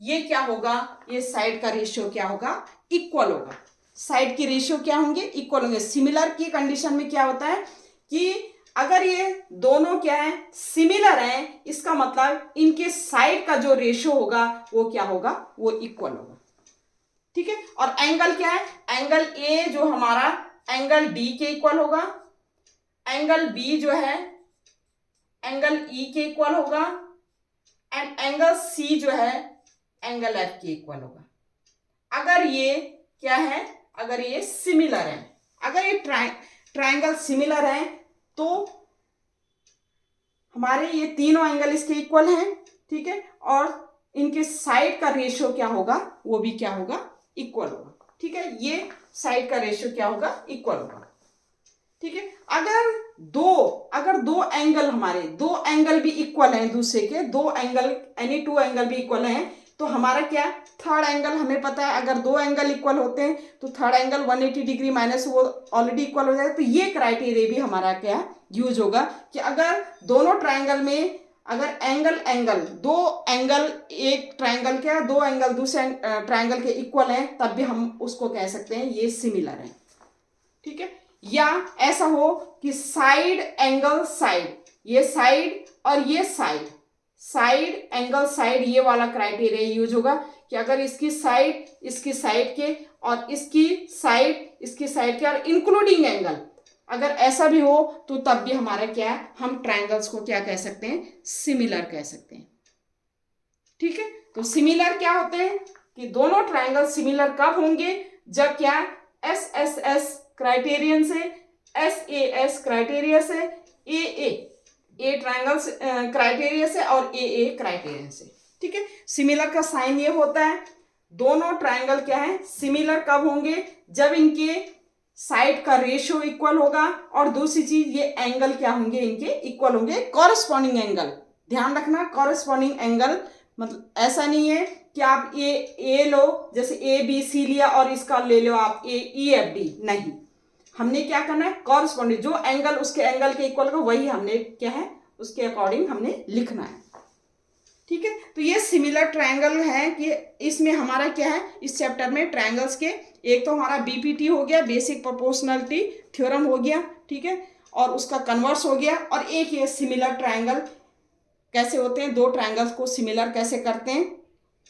ये क्या होगा, ये साइड का रेशियो क्या होगा, इक्वल होगा। साइड की रेशियो क्या होंगे, इक्वल होंगे। सिमिलर की कंडीशन में क्या होता है कि अगर ये दोनों क्या है, सिमिलर हैं, इसका मतलब इनके साइड का जो रेशियो होगा वो क्या होगा, वो इक्वल होगा, ठीक है। और एंगल क्या है, एंगल ए जो हमारा एंगल डी के इक्वल होगा, एंगल बी जो है एंगल ई के इक्वल होगा, एंड एंगल सी जो है एंगल एफ के इक्वल होगा। अगर ये क्या है, अगर ये सिमिलर है, अगर ये ट्राइंगल सिमिलर है तो हमारे ये तीनों एंगल इसके इक्वल हैं, ठीक है, और इनके साइड का रेशियो क्या होगा, वो भी क्या होगा, इक्वल होगा, ठीक है। ये साइड का रेशियो क्या होगा, इक्वल होगा, ठीक है। अगर दो एंगल, हमारे दो एंगल भी इक्वल हैं दूसरे के, दो एंगल एनी टू एंगल भी इक्वल हैं, तो हमारा क्या, थर्ड एंगल हमें पता है, अगर दो एंगल इक्वल होते हैं तो थर्ड एंगल 180 डिग्री माइनस वो ऑलरेडी इक्वल हो जाएगा। तो ये क्राइटेरिया भी हमारा क्या यूज होगा कि अगर दोनों ट्राइंगल में अगर दो एंगल, एक ट्राइंगल क्या, दो एंगल दूसरे ट्राइंगल के इक्वल हैं, तब भी हम उसको कह सकते हैं ये सिमिलर है, ठीक है। या ऐसा हो कि साइड एंगल साइड, ये साइड और ये साइड, साइड एंगल साइड, ये वाला क्राइटेरिया यूज होगा कि अगर इसकी साइड के और इसकी साइड के और इंक्लूडिंग एंगल, अगर ऐसा भी हो तो तब भी हमारा क्या है, हम ट्राइंगल्स को क्या कह सकते हैं, सिमिलर कह सकते हैं, ठीक है। तो सिमिलर क्या होते हैं कि दोनों ट्राइंगल सिमिलर कब होंगे, जब क्या, एस एस एस क्राइटेरियन से, एस ए एस क्राइटेरिया से, ए ट्राइंगल्स क्राइटेरिया से और ए क्राइटेरिया से, ठीक है। सिमिलर का साइन ये होता है, दोनों ट्राइंगल क्या है, सिमिलर कब होंगे, जब इनके साइड का रेशियो इक्वल होगा, और दूसरी चीज ये एंगल क्या होंगे, इनके इक्वल होंगे, कॉरेस्पॉन्डिंग एंगल, ध्यान रखना, कॉरेस्पॉन्डिंग एंगल, मतलब ऐसा नहीं है कि आप ए लो, जैसे ए बी सी लिया और इसका ले लो आप ए ई एफ डी, नहीं, हमने क्या करना है, कॉरेस्पॉन्डिंग, जो एंगल उसके एंगल के इक्वल का वही हमने क्या है, उसके अकॉर्डिंग हमने लिखना है, ठीक है। तो ये सिमिलर ट्रायंगल है कि इसमें हमारा क्या है, इस चैप्टर में ट्रायंगल्स के एक तो हमारा बीपीटी हो गया, बेसिक प्रोपोर्शनलिटी थ्योरम हो गया, ठीक है, और उसका कन्वर्स हो गया, और एक ये सिमिलर ट्रायंगल कैसे होते हैं, दो ट्रायंगल्स को सिमिलर कैसे करते हैं,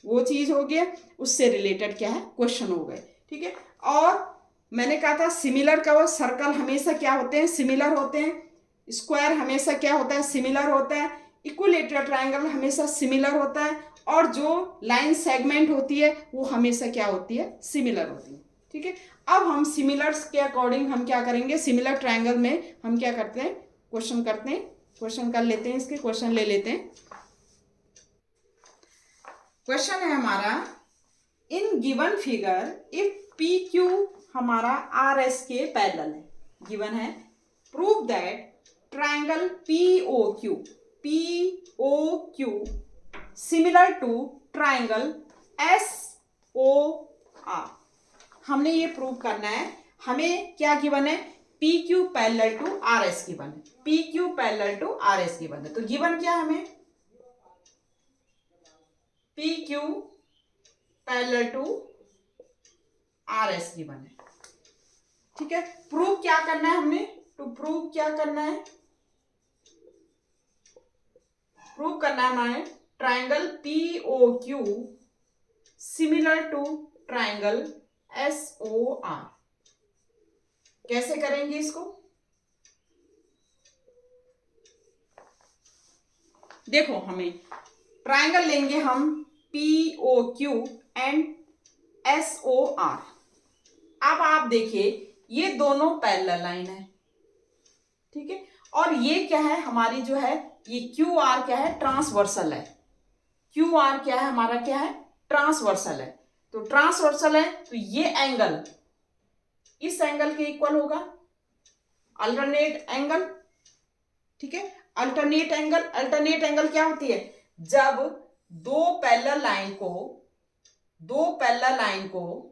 वो चीज हो गया, उससे रिलेटेड क्या है, क्वेश्चन हो गए, ठीक है। और मैंने कहा था सिमिलर का वो सर्कल हमेशा क्या होते हैं, सिमिलर होते हैं, स्क्वायर हमेशा क्या होता है, सिमिलर होता है, इक्विलेटरल ट्रायंगल हमेशा सिमिलर होता है, और जो लाइन सेगमेंट होती है वो हमेशा क्या होती है, सिमिलर होती है, ठीक है। अब हम सिमिलर्स के अकॉर्डिंग हम क्या करेंगे, सिमिलर ट्रायंगल में हम क्या करते हैं, क्वेश्चन करते हैं, क्वेश्चन कर लेते हैं, इसके क्वेश्चन ले लेते हैं। क्वेश्चन है हमारा, in given figure if P Q हमारा आर एस के पैरेलल है, गिवन है, prove that triangle P O Q similar to triangle S O R. हमने ये प्रूव करना है, हमें क्या गिवन है, P Q parallel to R S given है, P Q parallel to R S given है। तो गिवन क्या है हमें, P Q parallel to R S given है, ठीक है, प्रूव क्या करना है हमने, टू प्रूव क्या करना है, प्रूव करना है हमें triangle POQ similar to triangle SOR। कैसे करेंगे इसको, देखो हमें ट्राइंगल लेंगे हम POQ एंड SOR। अब आप देखिए ये दोनों पैरेलल लाइन है, ठीक है, और ये क्या है हमारी जो है ये QR क्या है, ट्रांसवर्सल है। QR क्या है हमारा, क्या है, ट्रांसवर्सल है। तो ट्रांसवर्सल है तो ये एंगल इस एंगल के इक्वल होगा, अल्टरनेट एंगल, ठीक है। अल्टरनेट एंगल, अल्टरनेट एंगल क्या होती है, जब दो पैरेलल लाइन को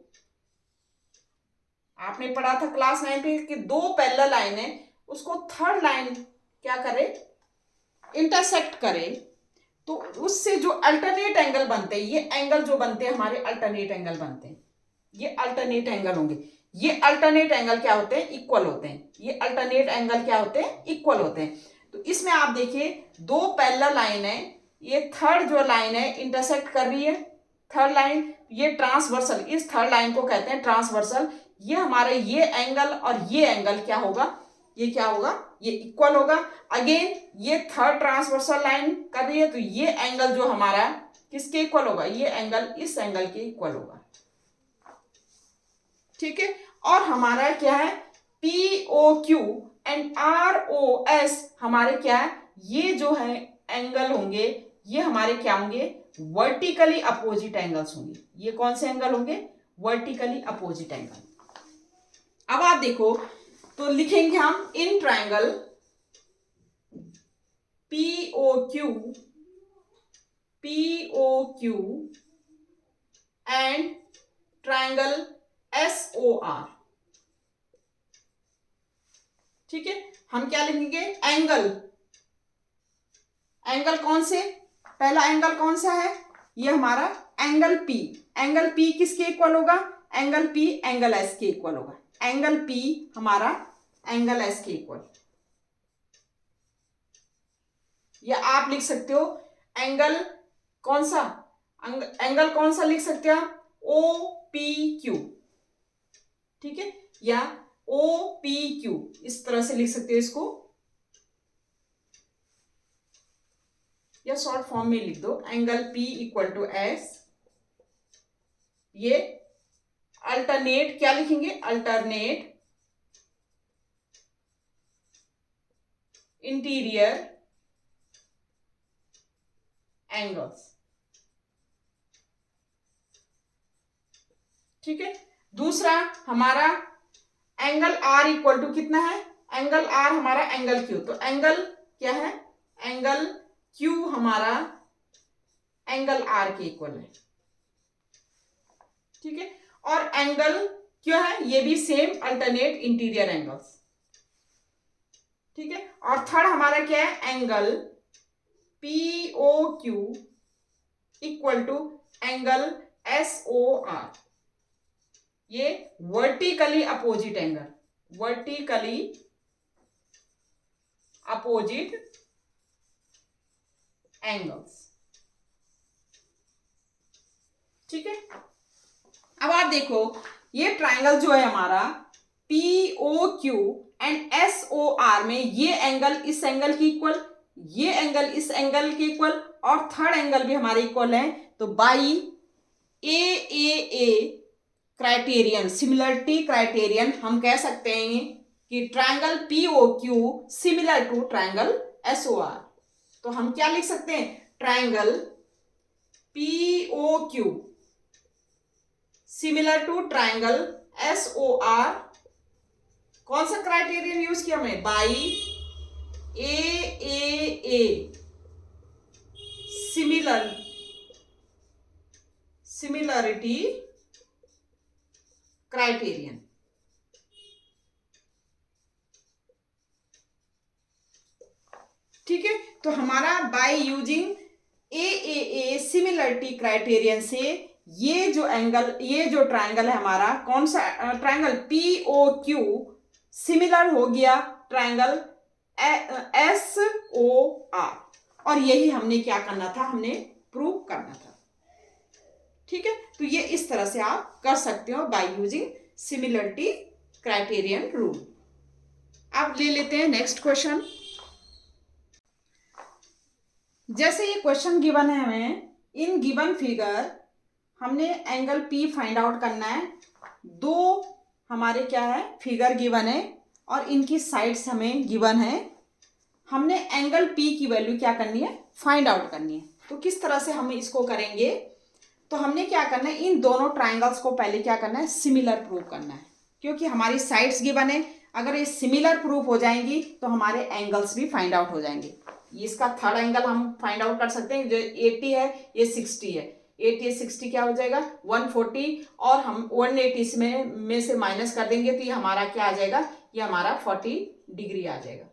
आपने पढ़ा था क्लास 9 पे कि दो पैरेलल लाइन है, उसको थर्ड लाइन क्या करे, इंटरसेक्ट करे, तो उससे जो अल्टरनेट एंगल बनते हैं, ये एंगल जो बनते हैं हमारे अल्टरनेट एंगल बनते हैं, ये अल्टरनेट एंगल होंगे। ये अल्टरनेट एंगल क्या होते हैं, इक्वल होते हैं। ये अल्टरनेट एंगल क्या होते हैं, इक्वल होते हैं। तो इसमें आप देखिए दो पैरेलल लाइन है, ये थर्ड जो लाइन है इंटरसेक्ट कर रही है, थर्ड लाइन, ये ट्रांसवर्सल, इस थर्ड लाइन को कहते हैं ट्रांसवर्सल। ये हमारे ये एंगल और ये एंगल क्या होगा, ये क्या होगा, ये इक्वल होगा। अगेन ये थर्ड ट्रांसवर्सल लाइन कर रही है, तो ये एंगल जो हमारा किसके इक्वल होगा, ये एंगल इस एंगल के इक्वल होगा, ठीक है। और हमारा क्या है POQ एंड ROS हमारे क्या है, ये जो है एंगल होंगे, ये हमारे क्या होंगे, वर्टिकली अपोजिट एंगल्स होंगे। ये कौन से एंगल होंगे, वर्टिकली अपोजिट एंगल। अब आप देखो तो लिखेंगे हम in triangle POQ and triangle SOR, ठीक है। हम क्या लिखेंगे, एंगल, एंगल कौन से, पहला एंगल कौन सा है, ये हमारा एंगल P। एंगल P किसके इक्वल होगा, एंगल P एंगल S के इक्वल होगा। एंगल P हमारा एंगल S के इक्वल, या आप लिख सकते हो एंगल कौन सा, एंगल कौन सा लिख सकते हो आप, OPQ, ठीक है, या OPQ इस तरह से लिख सकते हो इसको, या शॉर्ट फॉर्म में लिख दो angle P equal to S। ये अल्टरनेट क्या लिखेंगे, अल्टरनेट इंटीरियर एंगल्स, ठीक है। दूसरा हमारा एंगल R इक्वल टू कितना है, एंगल R हमारा एंगल Q, तो एंगल क्या है, एंगल Q हमारा एंगल R के इक्वल है, ठीक है। और एंगल क्या है, ये भी सेम अल्टरनेट इंटीरियर एंगल्स, ठीक है। और थर्ड हमारा क्या है, angle POQ equal to angle SOR, ये vertically opposite angle, vertically opposite angles, ठीक है। अब आप देखो ये ट्राइंगल जो है हमारा POQ एंड SOR में ये एंगल इस एंगल की इक्वल, ये एंगल इस एंगल के इक्वल, और थर्ड एंगल भी हमारे इक्वल है। तो by AAA criterion, similarity criterion, हम कह सकते हैं कि triangle POQ similar to triangle SOR। तो हम क्या लिख सकते हैं, triangle POQ similar to triangle SOR, कौन सा क्राइटेरियन यूज किया हमने, बाई AAA सिमिलरिटी क्राइटेरियन, ठीक है। तो हमारा by using AAA similarity criterion से ये जो एंगल, ये जो ट्रायंगल है हमारा, कौन सा triangle, P O Q, similar हो गया ट्रायंगल एस ओ आर। और यही हमने क्या करना था, हमने प्रूव करना था। ठीक है, तो ये इस तरह से आप कर सकते हो by using similarity criterion rule. अब ले लेते हैं नेक्स्ट क्वेश्चन। जैसे ये क्वेश्चन गिवन है हमें, इन गिवन फिगर हमने एंगल पी फाइंड आउट करना है। दो हमारे क्या है, फिगर गिवन है और इनकी साइड्स हमें गिवन है। हमने एंगल पी की वैल्यू क्या करनी है, फाइंड आउट करनी है। तो किस तरह से हम इसको करेंगे, तो हमने क्या करना है, इन दोनों ट्राइंगल्स को पहले क्या करना है, सिमिलर प्रूव करना है। क्योंकि हमारी साइड्स गिवन है, अगर ये सिमिलर प्रूफ हो जाएंगी तो हमारे एंगल्स भी फाइंड आउट हो जाएंगे। इसका थर्ड एंगल हम फाइंड आउट कर सकते हैं, जो 80 है ये 60 है, 80 60 क्या हो जाएगा 140, और हम 180 में से माइनस कर देंगे तो ये हमारा क्या आ जाएगा, ये हमारा 40 डिग्री आ जाएगा।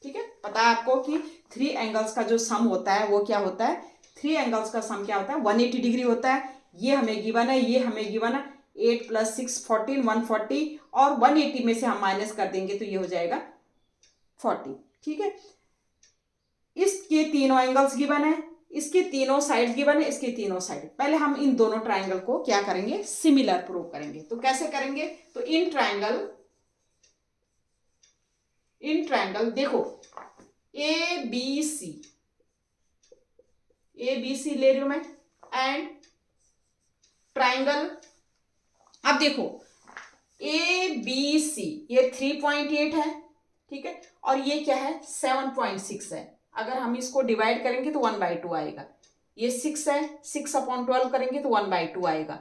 ठीक है, पता है आपको कि 3 एंगल्स का जो सम होता है वो क्या होता है, 3 एंगल्स का सम क्या होता है 180 डिग्री होता है। ये हमें गिवन है, ये हमें गिवन है 8 + 6 14 140, और 180 में से हम माइनस कर देंगे तो ये हो जाएगा 40। ठीक है, इसके तीनों एंगल्स गिवन है, इसके तीनों साइड गिवन है, इसके तीनों साइड। पहले हम इन दोनों ट्राइंगल को क्या करेंगे, सिमिलर प्रूव करेंगे। तो कैसे करेंगे, तो इन ट्राइंगल देखो ए बी सी ले रही हूं मैं, एंड ट्राइंगल, अब देखो ए बी सी ये 3.8 है, ठीक है, और ये क्या है 7.6 है। अगर हम इसको डिवाइड करेंगे तो 1/2 आएगा। ये 6 है, 6/12 करेंगे तो 1/2 आएगा,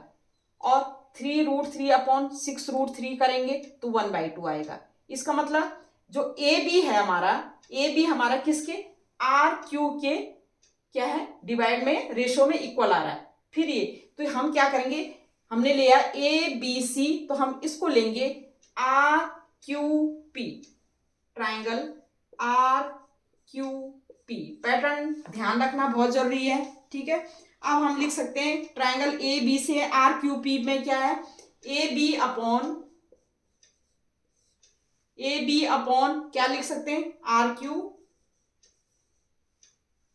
और 3√3/6√3 करेंगे तो 1/2 आएगा। इसका मतलब जो ए बी है हमारा, ए बी हमारा किसके, आर क्यू के क्या है, डिवाइड में रेशो में इक्वल आ रहा है। फिर ये तो हम क्या करेंगे, हमने लिया ए बी सी, तो हम इसको लेंगे R Q P, triangle R Q P. Pattern ध्यान रखना बहुत जरूरी है। ठीक है, अब हम लिख सकते हैं ट्राइंगल ए बी से आर क्यू पी में क्या है, ए बी अपॉन क्या लिख सकते हैं, आर क्यू।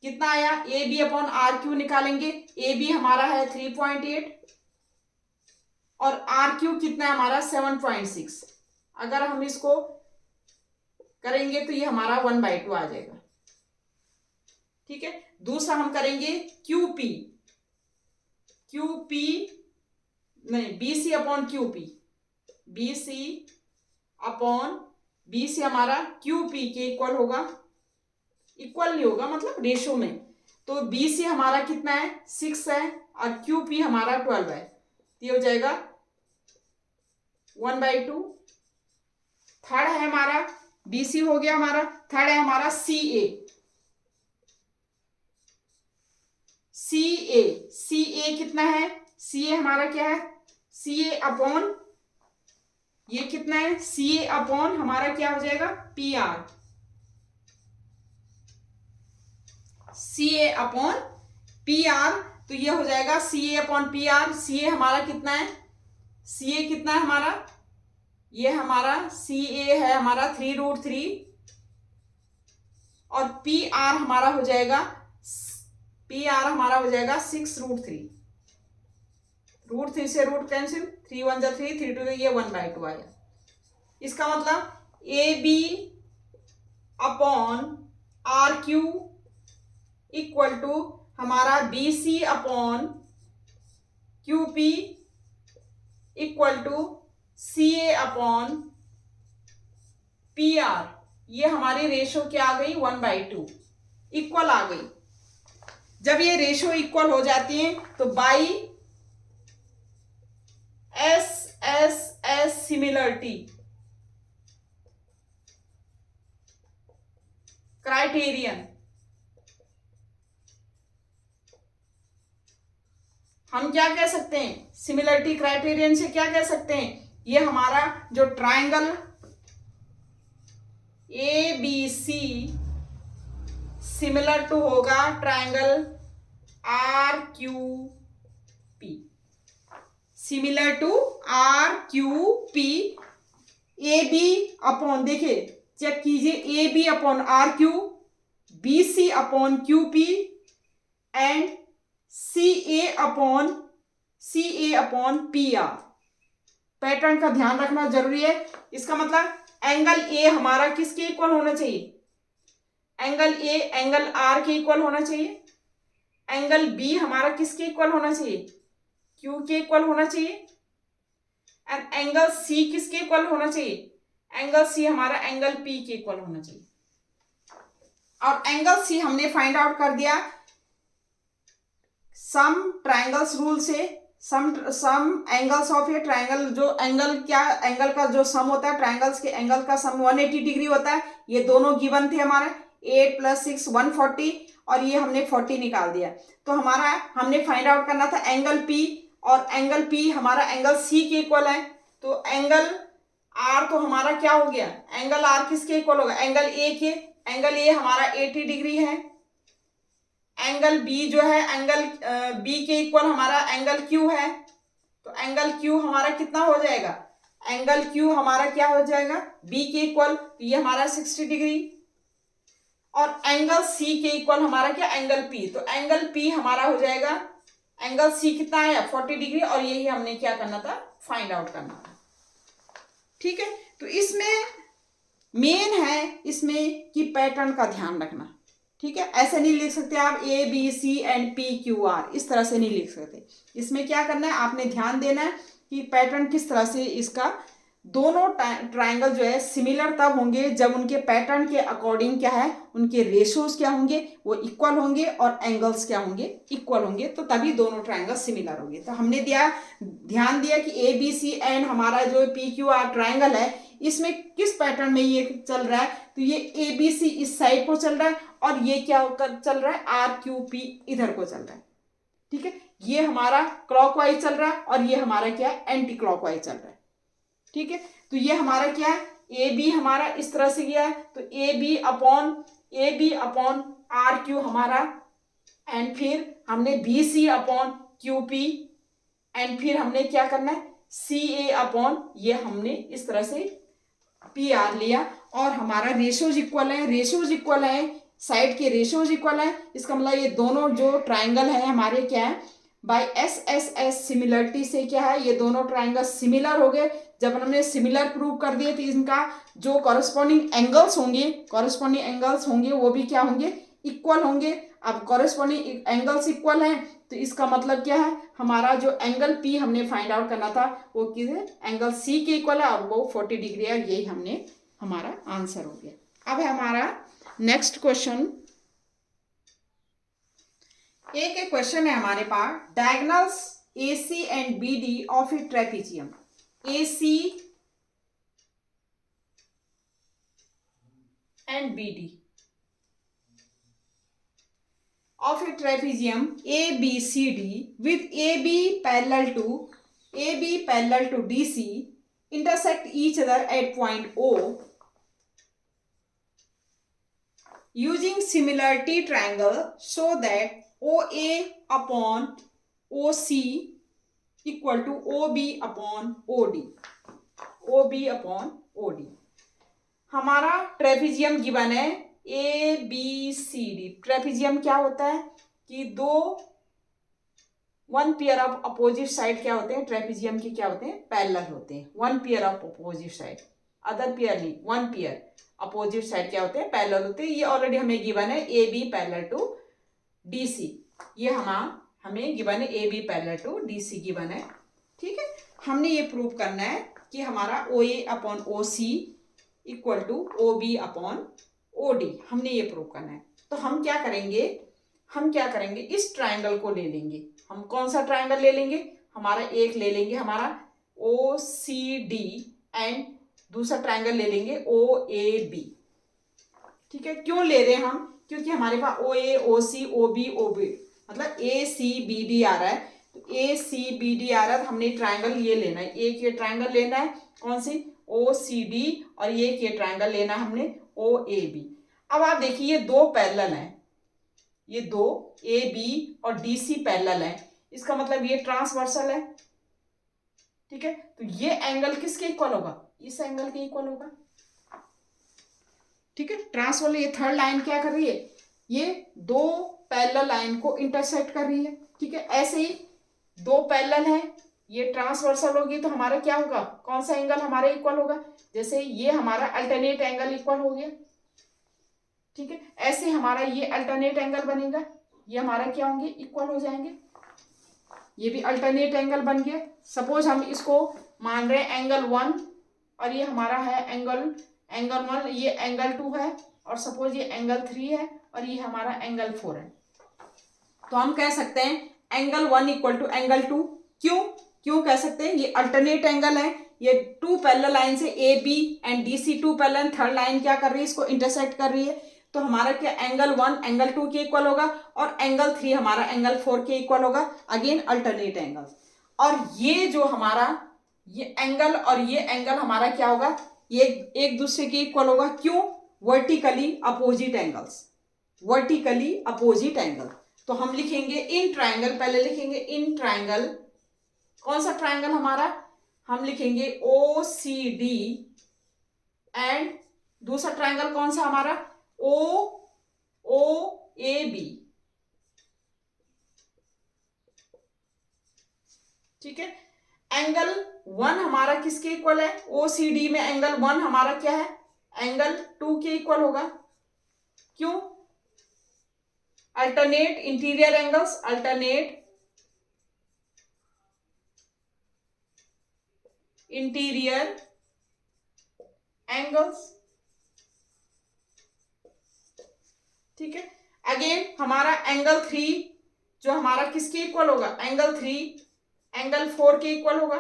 कितना आया, A B upon R Q निकालेंगे, ए बी हमारा है 3.8 और आर क्यू कितना है हमारा 7.6। अगर हम इसको करेंगे तो ये हमारा 1/2 आ जाएगा। ठीक है, दूसरा हम करेंगे क्यू पी नहीं, B C upon Q P, B C हमारा क्यू पी के इक्वल होगा, इक्वल नहीं होगा मतलब रेशो में। तो बी सी हमारा कितना है 6 है और क्यू पी हमारा 12 है, ये हो जाएगा 1/2। थर्ड है हमारा बी सी हो गया हमारा, थर्ड है हमारा सी ए कितना है, सी ए हमारा क्या है, सी ए अपॉन ये कितना है, सी ए अपॉन हमारा क्या हो जाएगा P R, C A upon P are. तो ये हो जाएगा सी ए अपॉन पी आर। सी ए हमारा कितना है, सी ए कितना है हमारा, ये हमारा सी ए है हमारा 3√3 और पी आर हमारा हो जाएगा 6√3। √3 से रूट कैंसिल, 3 1 जा 3, 3 2 ये 1/2 आया। इसका मतलब A B upon R Q equal to हमारा B C upon Q P equal to C A upon P R. ये हमारी रेशो क्या आ गई 1/2, इक्वल आ गई। जब ये रेशो इक्वल हो जाती है तो बाई एस सिमिलरिटी क्राइटेरियन हम क्या कह सकते हैं, सिमिलरिटी क्राइटेरियन से क्या कह सकते हैं, ये हमारा जो triangle A B C similar to होगा triangle R Q P. Similar to R Q P, A B upon, देखिए चेक कीजिए, A B upon R Q, B C upon Q P and C A upon P R. Pattern का ध्यान रखना जरूरी है। इसका मतलब एंगल ए हमारा किसके इक्वल होना चाहिए? एंगल ए एंगल आर के इक्वल होना चाहिए। एंगल बी हमारा किसके इक्वल होना चाहिए? क्यू के इक्वल होना चाहिए। एंड एंगल सी किसके इक्वल होना चाहिए? एंगल सी हमारा एंगल पी के इक्वल होना चाहिए। और एंगल सी हमने फाइंड आउट कर दिया सम ट्रायंगल्स रूल से। सम एंगल्स ऑफ ए ट्रायंगल, जो एंगल का जो सम होता है, ट्रायंगल्स के एंगल का सम 180 डिग्री होता है। ये दोनों गिवन थे हमारे, 8 + 6 140, और ये हमने 40 निकाल दिया। तो हमारा हमने फाइंड आउट करना था एंगल पी, और एंगल पी हमारा एंगल सी के इक्वल है। तो एंगल आर तो हमारा क्या हो गया? एंगल आर किसके इक्वल होगा? एंगल ए के। एंगल ए हमारा 80 डिग्री है। एंगल बी जो है, एंगल बी के इक्वल हमारा एंगल क्यू है। तो एंगल क्यू हमारा कितना हो जाएगा? एंगल क्यू हमारा क्या हो जाएगा? बी के इक्वल, तो ये हमारा 60 डिग्री। और एंगल सी के इक्वल हमारा क्या? Angle P. तो एंगल पी हमारा हो जाएगा, एंगल सी कितना है? 40 डिग्री। और यही हमने क्या करना था? फाइंड आउट करना था। ठीक है, तो इसमें मेन है इसमें कि पैटर्न का ध्यान रखना। ठीक है, ऐसे नहीं लिख सकते आप A B C and P Q R, इस तरह से नहीं लिख सकते। इसमें क्या करना है, आपने ध्यान देना है कि पैटर्न किस तरह से, इसका दोनों ट्रायंगल जो है सिमिलर तब होंगे जब उनके पैटर्न के अकॉर्डिंग क्या है, उनके रेशोज क्या होंगे, वो इक्वल होंगे, और एंगल्स क्या होंगे, इक्वल होंगे। तो तभी दोनों ट्रायंगल सिमिलर होंगे। तो हमने ध्यान दिया कि ए बी सी एंड हमारा जो पी क्यू आर ट्रायंगल है, इसमें किस पैटर्न में ये चल रहा है? तो ये ए बी सी इस साइड को चल रहा है, और ये क्या चल रहा है? आर क्यू पी इधर को चल रहा है। ठीक है, ये हमारा क्लॉकवाइज चल रहा है, और ये हमारा क्या है? एंटी क्लॉकवाइज चल रहा है। ठीक है, तो ये हमारा क्या है? ए बी हमारा इस तरह से गया है, तो A B upon R Q हमारा, एंड फिर हमने B C upon Q P, and फिर हमने क्या करना है? सी ए अपॉन, ये हमने इस तरह से पी आर लिया। और हमारा रेशोज इक्वल है, साइड के रेशोज इक्वल है। इसका मतलब ये दोनों जो ट्राइंगल है हमारे क्या है? By S S S similarity से क्या है, ये दोनों ट्राइंगल सिमिलर हो गए। जब हमने सिमिलर प्रूव कर दिए तो इनका जो कॉरेस्पॉन्डिंग एंगल्स होंगे वो भी क्या होंगे? इक्वल होंगे। अब कॉरेस्पॉन्डिंग एंगल्स इक्वल हैं तो इसका मतलब क्या है? हमारा जो एंगल पी हमने फाइंड आउट करना था वो किस एंगल सी के इक्वल है, और वो 40 डिग्री है। यही हमने हमारा आंसर हो गया। अब है हमारा नेक्स्ट क्वेश्चन। एक क्वेश्चन है हमारे पास, diagonals AC and BD of a trapezium. AC and BD of a trapezium ABCD with AB parallel to DC intersect each other at point O using similarity triangle so that OA upon OC equal to OB upon OD। हमारा ट्रेपेजियम गिवन है ABCD। ट्रेपेजियम क्या होता है कि one pair of opposite side क्या होते हैं? ट्रेपेजियम के क्या होते हैं? पैरेलल होते हैं। One pair of opposite side, other pair नहीं, वन पेयर अपोजिट साइड क्या होते हैं? पैरेलल होते हैं। ये ऑलरेडी हमें गिवन है AB पैरेलल टू DC। ये हमें गिवन है AB parallel to DC given है। ठीक है, हमने ये प्रूव करना है कि हमारा OA upon OC equal to OB upon OD। हमने ये प्रूव करना है। तो हम क्या करेंगे, इस ट्राइंगल को ले लेंगे। हम कौन सा ट्राइंगल ले लेंगे? हमारा एक ले लेंगे हमारा OCD, एंड दूसरा ट्राइंगल ले लेंगे OAB। ठीक है, क्यों ले रहे हैं हम? क्योंकि हमारे पास OA OC OB OB मतलब ACBD आ रहा है। तो ACBD आ रहा है तो हमने ट्राइंगल ये लेना है, एक ये ट्राइंगल लेना है, कौन सी? OCD, और ये ट्राइंगल लेना है हमने OAB। अब आप देखिए ये दो पैरेलल हैं, ये दो AB और DC पैरेलल हैं। इसका मतलब ये ट्रांसवर्सल है, ठीक है, तो ये एंगल किसके इक्वल होगा, इस एंगल के इक्वल होगा। ठीक है, ट्रांसवर्सल ये थर्ड लाइन क्या कर रही है, ये दो पैरेलल लाइन को इंटरसेक्ट कर रही है। ठीक है, ऐसे ही दो पैरेलल है, ये ट्रांसवर्सल होगी तो हमारा क्या होगा, कौन सा एंगल हमारे इक्वल होगा, जैसे ये हमारा अल्टरनेट एंगल इक्वल हो गया। ठीक है, ऐसे हमारा ये अल्टरनेट एंगल बनेगा, ये हमारा क्या होंगे, इक्वल हो जाएंगे। ये भी अल्टरनेट एंगल बन गया। सपोज हम इसको मान रहे हैं एंगल 1 और ये हमारा है एंगल 1, ये एंगल 2 है, और सपोज ये एंगल 3 है और ये हमारा एंगल 4 है। तो हम कह सकते हैं एंगल 1 इक्वल टू एंगल 2। क्यों क्यों कह सकते हैं, ये अल्टरनेट एंगल है, ये टू पैरेलल लाइन से A B and D C, two parallel, third line क्या कर रही है, इसको इंटरसेक्ट कर रही है। तो हमारा क्या एंगल 1 एंगल 2 के इक्वल होगा और एंगल 3 हमारा एंगल 4 के इक्वल होगा। Again alternate angle. और ये जो हमारा ये एंगल और ये एंगल हमारा क्या होगा, ये एक दूसरे के इक्वल होगा। क्यों, vertically opposite angles, vertically opposite angle. तो हम लिखेंगे इन ट्राइंगल, पहले लिखेंगे इन ट्राइंगल, कौन सा ट्राइंगल हमारा, हम लिखेंगे ओ सी डी, एंड दूसरा ट्राइंगल कौन सा हमारा, ओ ओ ए बी। ठीक है, एंगल 1 हमारा किसके इक्वल है, ओ सी डी में एंगल 1 हमारा क्या है, एंगल 2 के इक्वल होगा। क्यों, alternate interior angles, alternate interior angles. ठीक है, अगेन हमारा एंगल 3 जो हमारा किसके इक्वल होगा, एंगल 3 एंगल 4 के इक्वल होगा,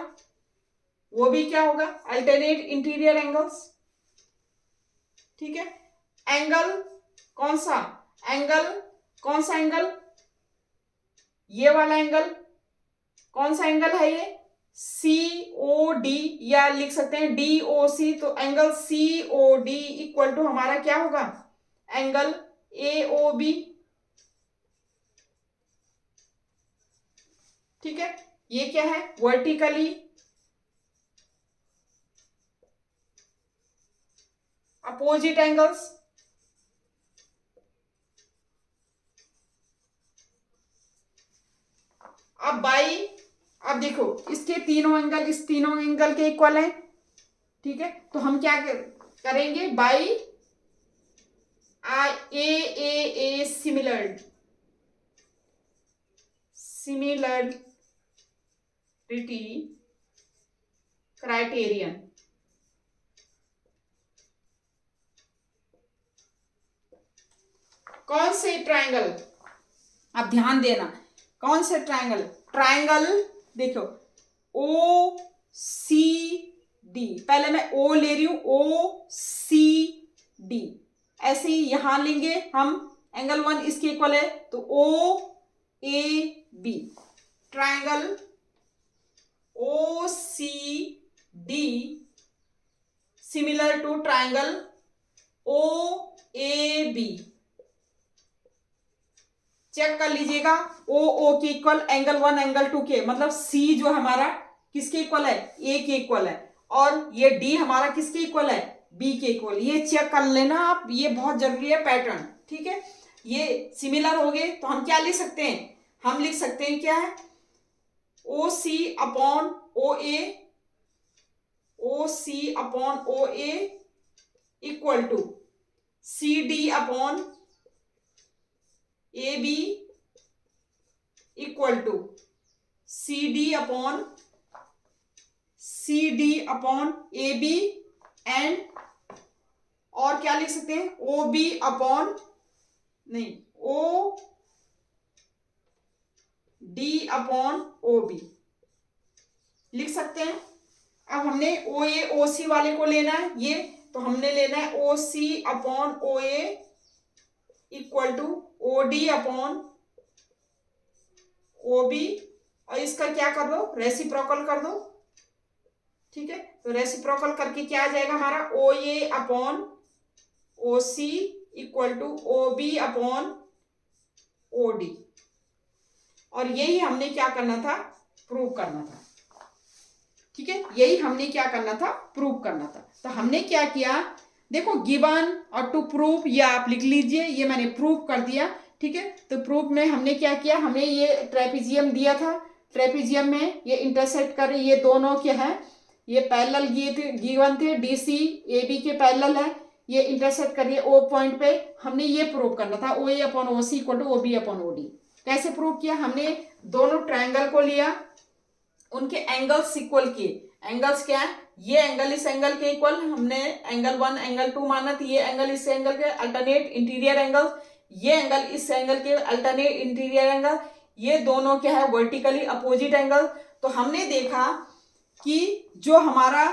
वो भी क्या होगा, अल्टरनेट इंटीरियर एंगल्स। ठीक है, एंगल कौन सा, एंगल कौन सा एंगल, ये वाला एंगल कौन सा एंगल है, ये सी ओ डी, या लिख सकते हैं डी ओ सी। तो angle C O D equal to हमारा क्या होगा, एंगल ए ओ बी। ठीक है, ये क्या है, वर्टिकली अपोजिट एंगल्स। अब देखो इसके तीनों एंगल इस तीनों एंगल के इक्वल है। ठीक है, तो हम क्या करेंगे, बाई ए सिमिलरिटी क्राइटेरियन। कौन से ट्राइंगल, अब ध्यान देना, कौन से ट्राइंगल, ट्राइंगल देखो ओ सी डी, पहले मैं ओ ले रही हूं, ओ सी डी, ऐसे ही यहां लेंगे हम, एंगल 1 इसके इक्वल है, तो O A B, triangle O C D similar to triangle O A B. Check कर लीजिएगा, ओ के इक्वल एंगल 1 एंगल 2 के, मतलब सी जो हमारा किसके इक्वल है, ए के इक्वल है, और ये डी हमारा किसके इक्वल है, बी के इक्वल। ये चेक कर लेना आप, ये बहुत जरूरी है पैटर्न। ठीक है, ये सिमिलर हो गए तो हम क्या लिख सकते हैं, हम लिख सकते हैं क्या है, O C upon O A, O C upon O A equal to C D upon A B equal to C D upon A B, and और क्या लिख सकते हैं, ओ बी अपॉन, नहीं, O D upon O B लिख सकते हैं। अब हमने ओ ए ओ सी वाले को लेना है, ये तो हमने लेना है O C upon O A equal to O D upon O B, और इसका क्या कर दो, रेसिप्रोकल कर दो। ठीक है, तो रेसिप्रोकल करके क्या आ जाएगा हमारा, O A upon O C equal to O B upon O D, और यही हमने क्या करना था, प्रूव करना था। ठीक है, यही हमने क्या करना था, प्रूव करना था। तो हमने क्या किया, देखो गिवन और टू प्रूव ये आप लिख लीजिए, ये मैंने प्रूव कर दिया। ठीक है, तो प्रूफ में हमने क्या किया, हमने ये ट्रेपेजियम दिया था, ट्रेपेजियम में ये इंटरसेक्ट कर, ये दोनों क्या है, ये पैरेलल गिवन थे, डीसी ए बी के पैरेलल है, ये इंटरसेक्ट करिए ओ पॉइंट पे। हमने ये प्रूव करना था O A upon O C equal to O B upon O D. कैसे प्रूव किया, हमने दोनों ट्रायंगल को लिया, उनके एंगल्स इक्वल किए। एंगल्स क्या है, ये एंगल इस एंगल के इक्वल, हमने एंगल 1 एंगल 2 माना, तो ये एंगल इस एंगल के अल्टरनेट इंटीरियर एंगल, ये एंगल इस एंगल के अल्टरनेट इंटीरियर एंगल, ये दोनों क्या है, वर्टिकली अपोजिट एंगल। तो हमने देखा कि जो हमारा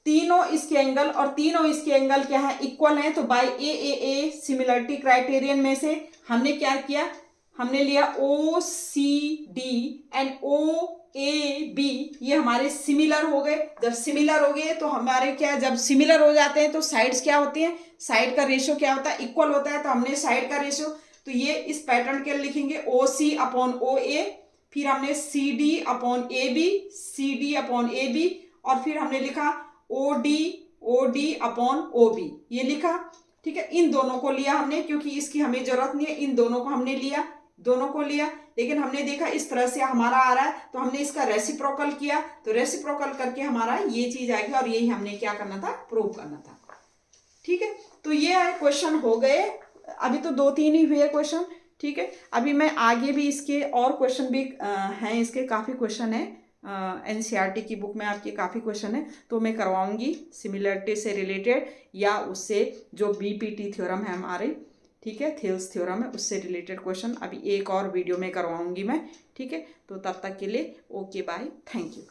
तीनों इसके एंगल और तीनों इसके एंगल क्या है, इक्वल है। तो बाय ए सिमिलरिटी क्राइटेरियन में से हमने क्या किया, हमने लिया O C D and O A B, ये हमारे सिमिलर हो गए। जब सिमिलर हो गए तो हमारे क्या, जब सिमिलर हो जाते हैं तो साइड्स क्या होती हैं, साइड का रेशियो क्या होता है, इक्वल होता है। तो हमने साइड का रेशियो, तो ये इस पैटर्न के लिखेंगे ओ सी अपॉन ओ ए, फिर हमने C D upon A B, C D upon A B, और फिर हमने लिखा O D upon O B, ये लिखा। ठीक है, इन दोनों को लिया हमने, क्योंकि इसकी हमें जरूरत नहीं है, इन दोनों को हमने लिया, दोनों को लिया। लेकिन हमने देखा इस तरह से हमारा आ रहा है, तो हमने इसका रेसिप्रोकल किया, तो रेसिप्रोकल करके हमारा ये चीज आएगी, और यही हमने क्या करना था, प्रूव करना था। ठीक है, तो ये क्वेश्चन हो गए, अभी तो 2-3 ही हुए क्वेश्चन। ठीक है, अभी मैं आगे भी इसके और क्वेश्चन भी हैं, इसके काफ़ी क्वेश्चन है, एनसीईआरटी की बुक में आपके काफ़ी क्वेश्चन है, तो मैं करवाऊंगी सिमिलरिटी से रिलेटेड, या उससे जो बीपीटी थ्योरम है हमारे, ठीक है, थेल्स थ्योरम है, उससे रिलेटेड क्वेश्चन अभी एक और वीडियो में करवाऊंगी मैं। ठीक है, तो तब तक के लिए ओके बाय, थैंक यू।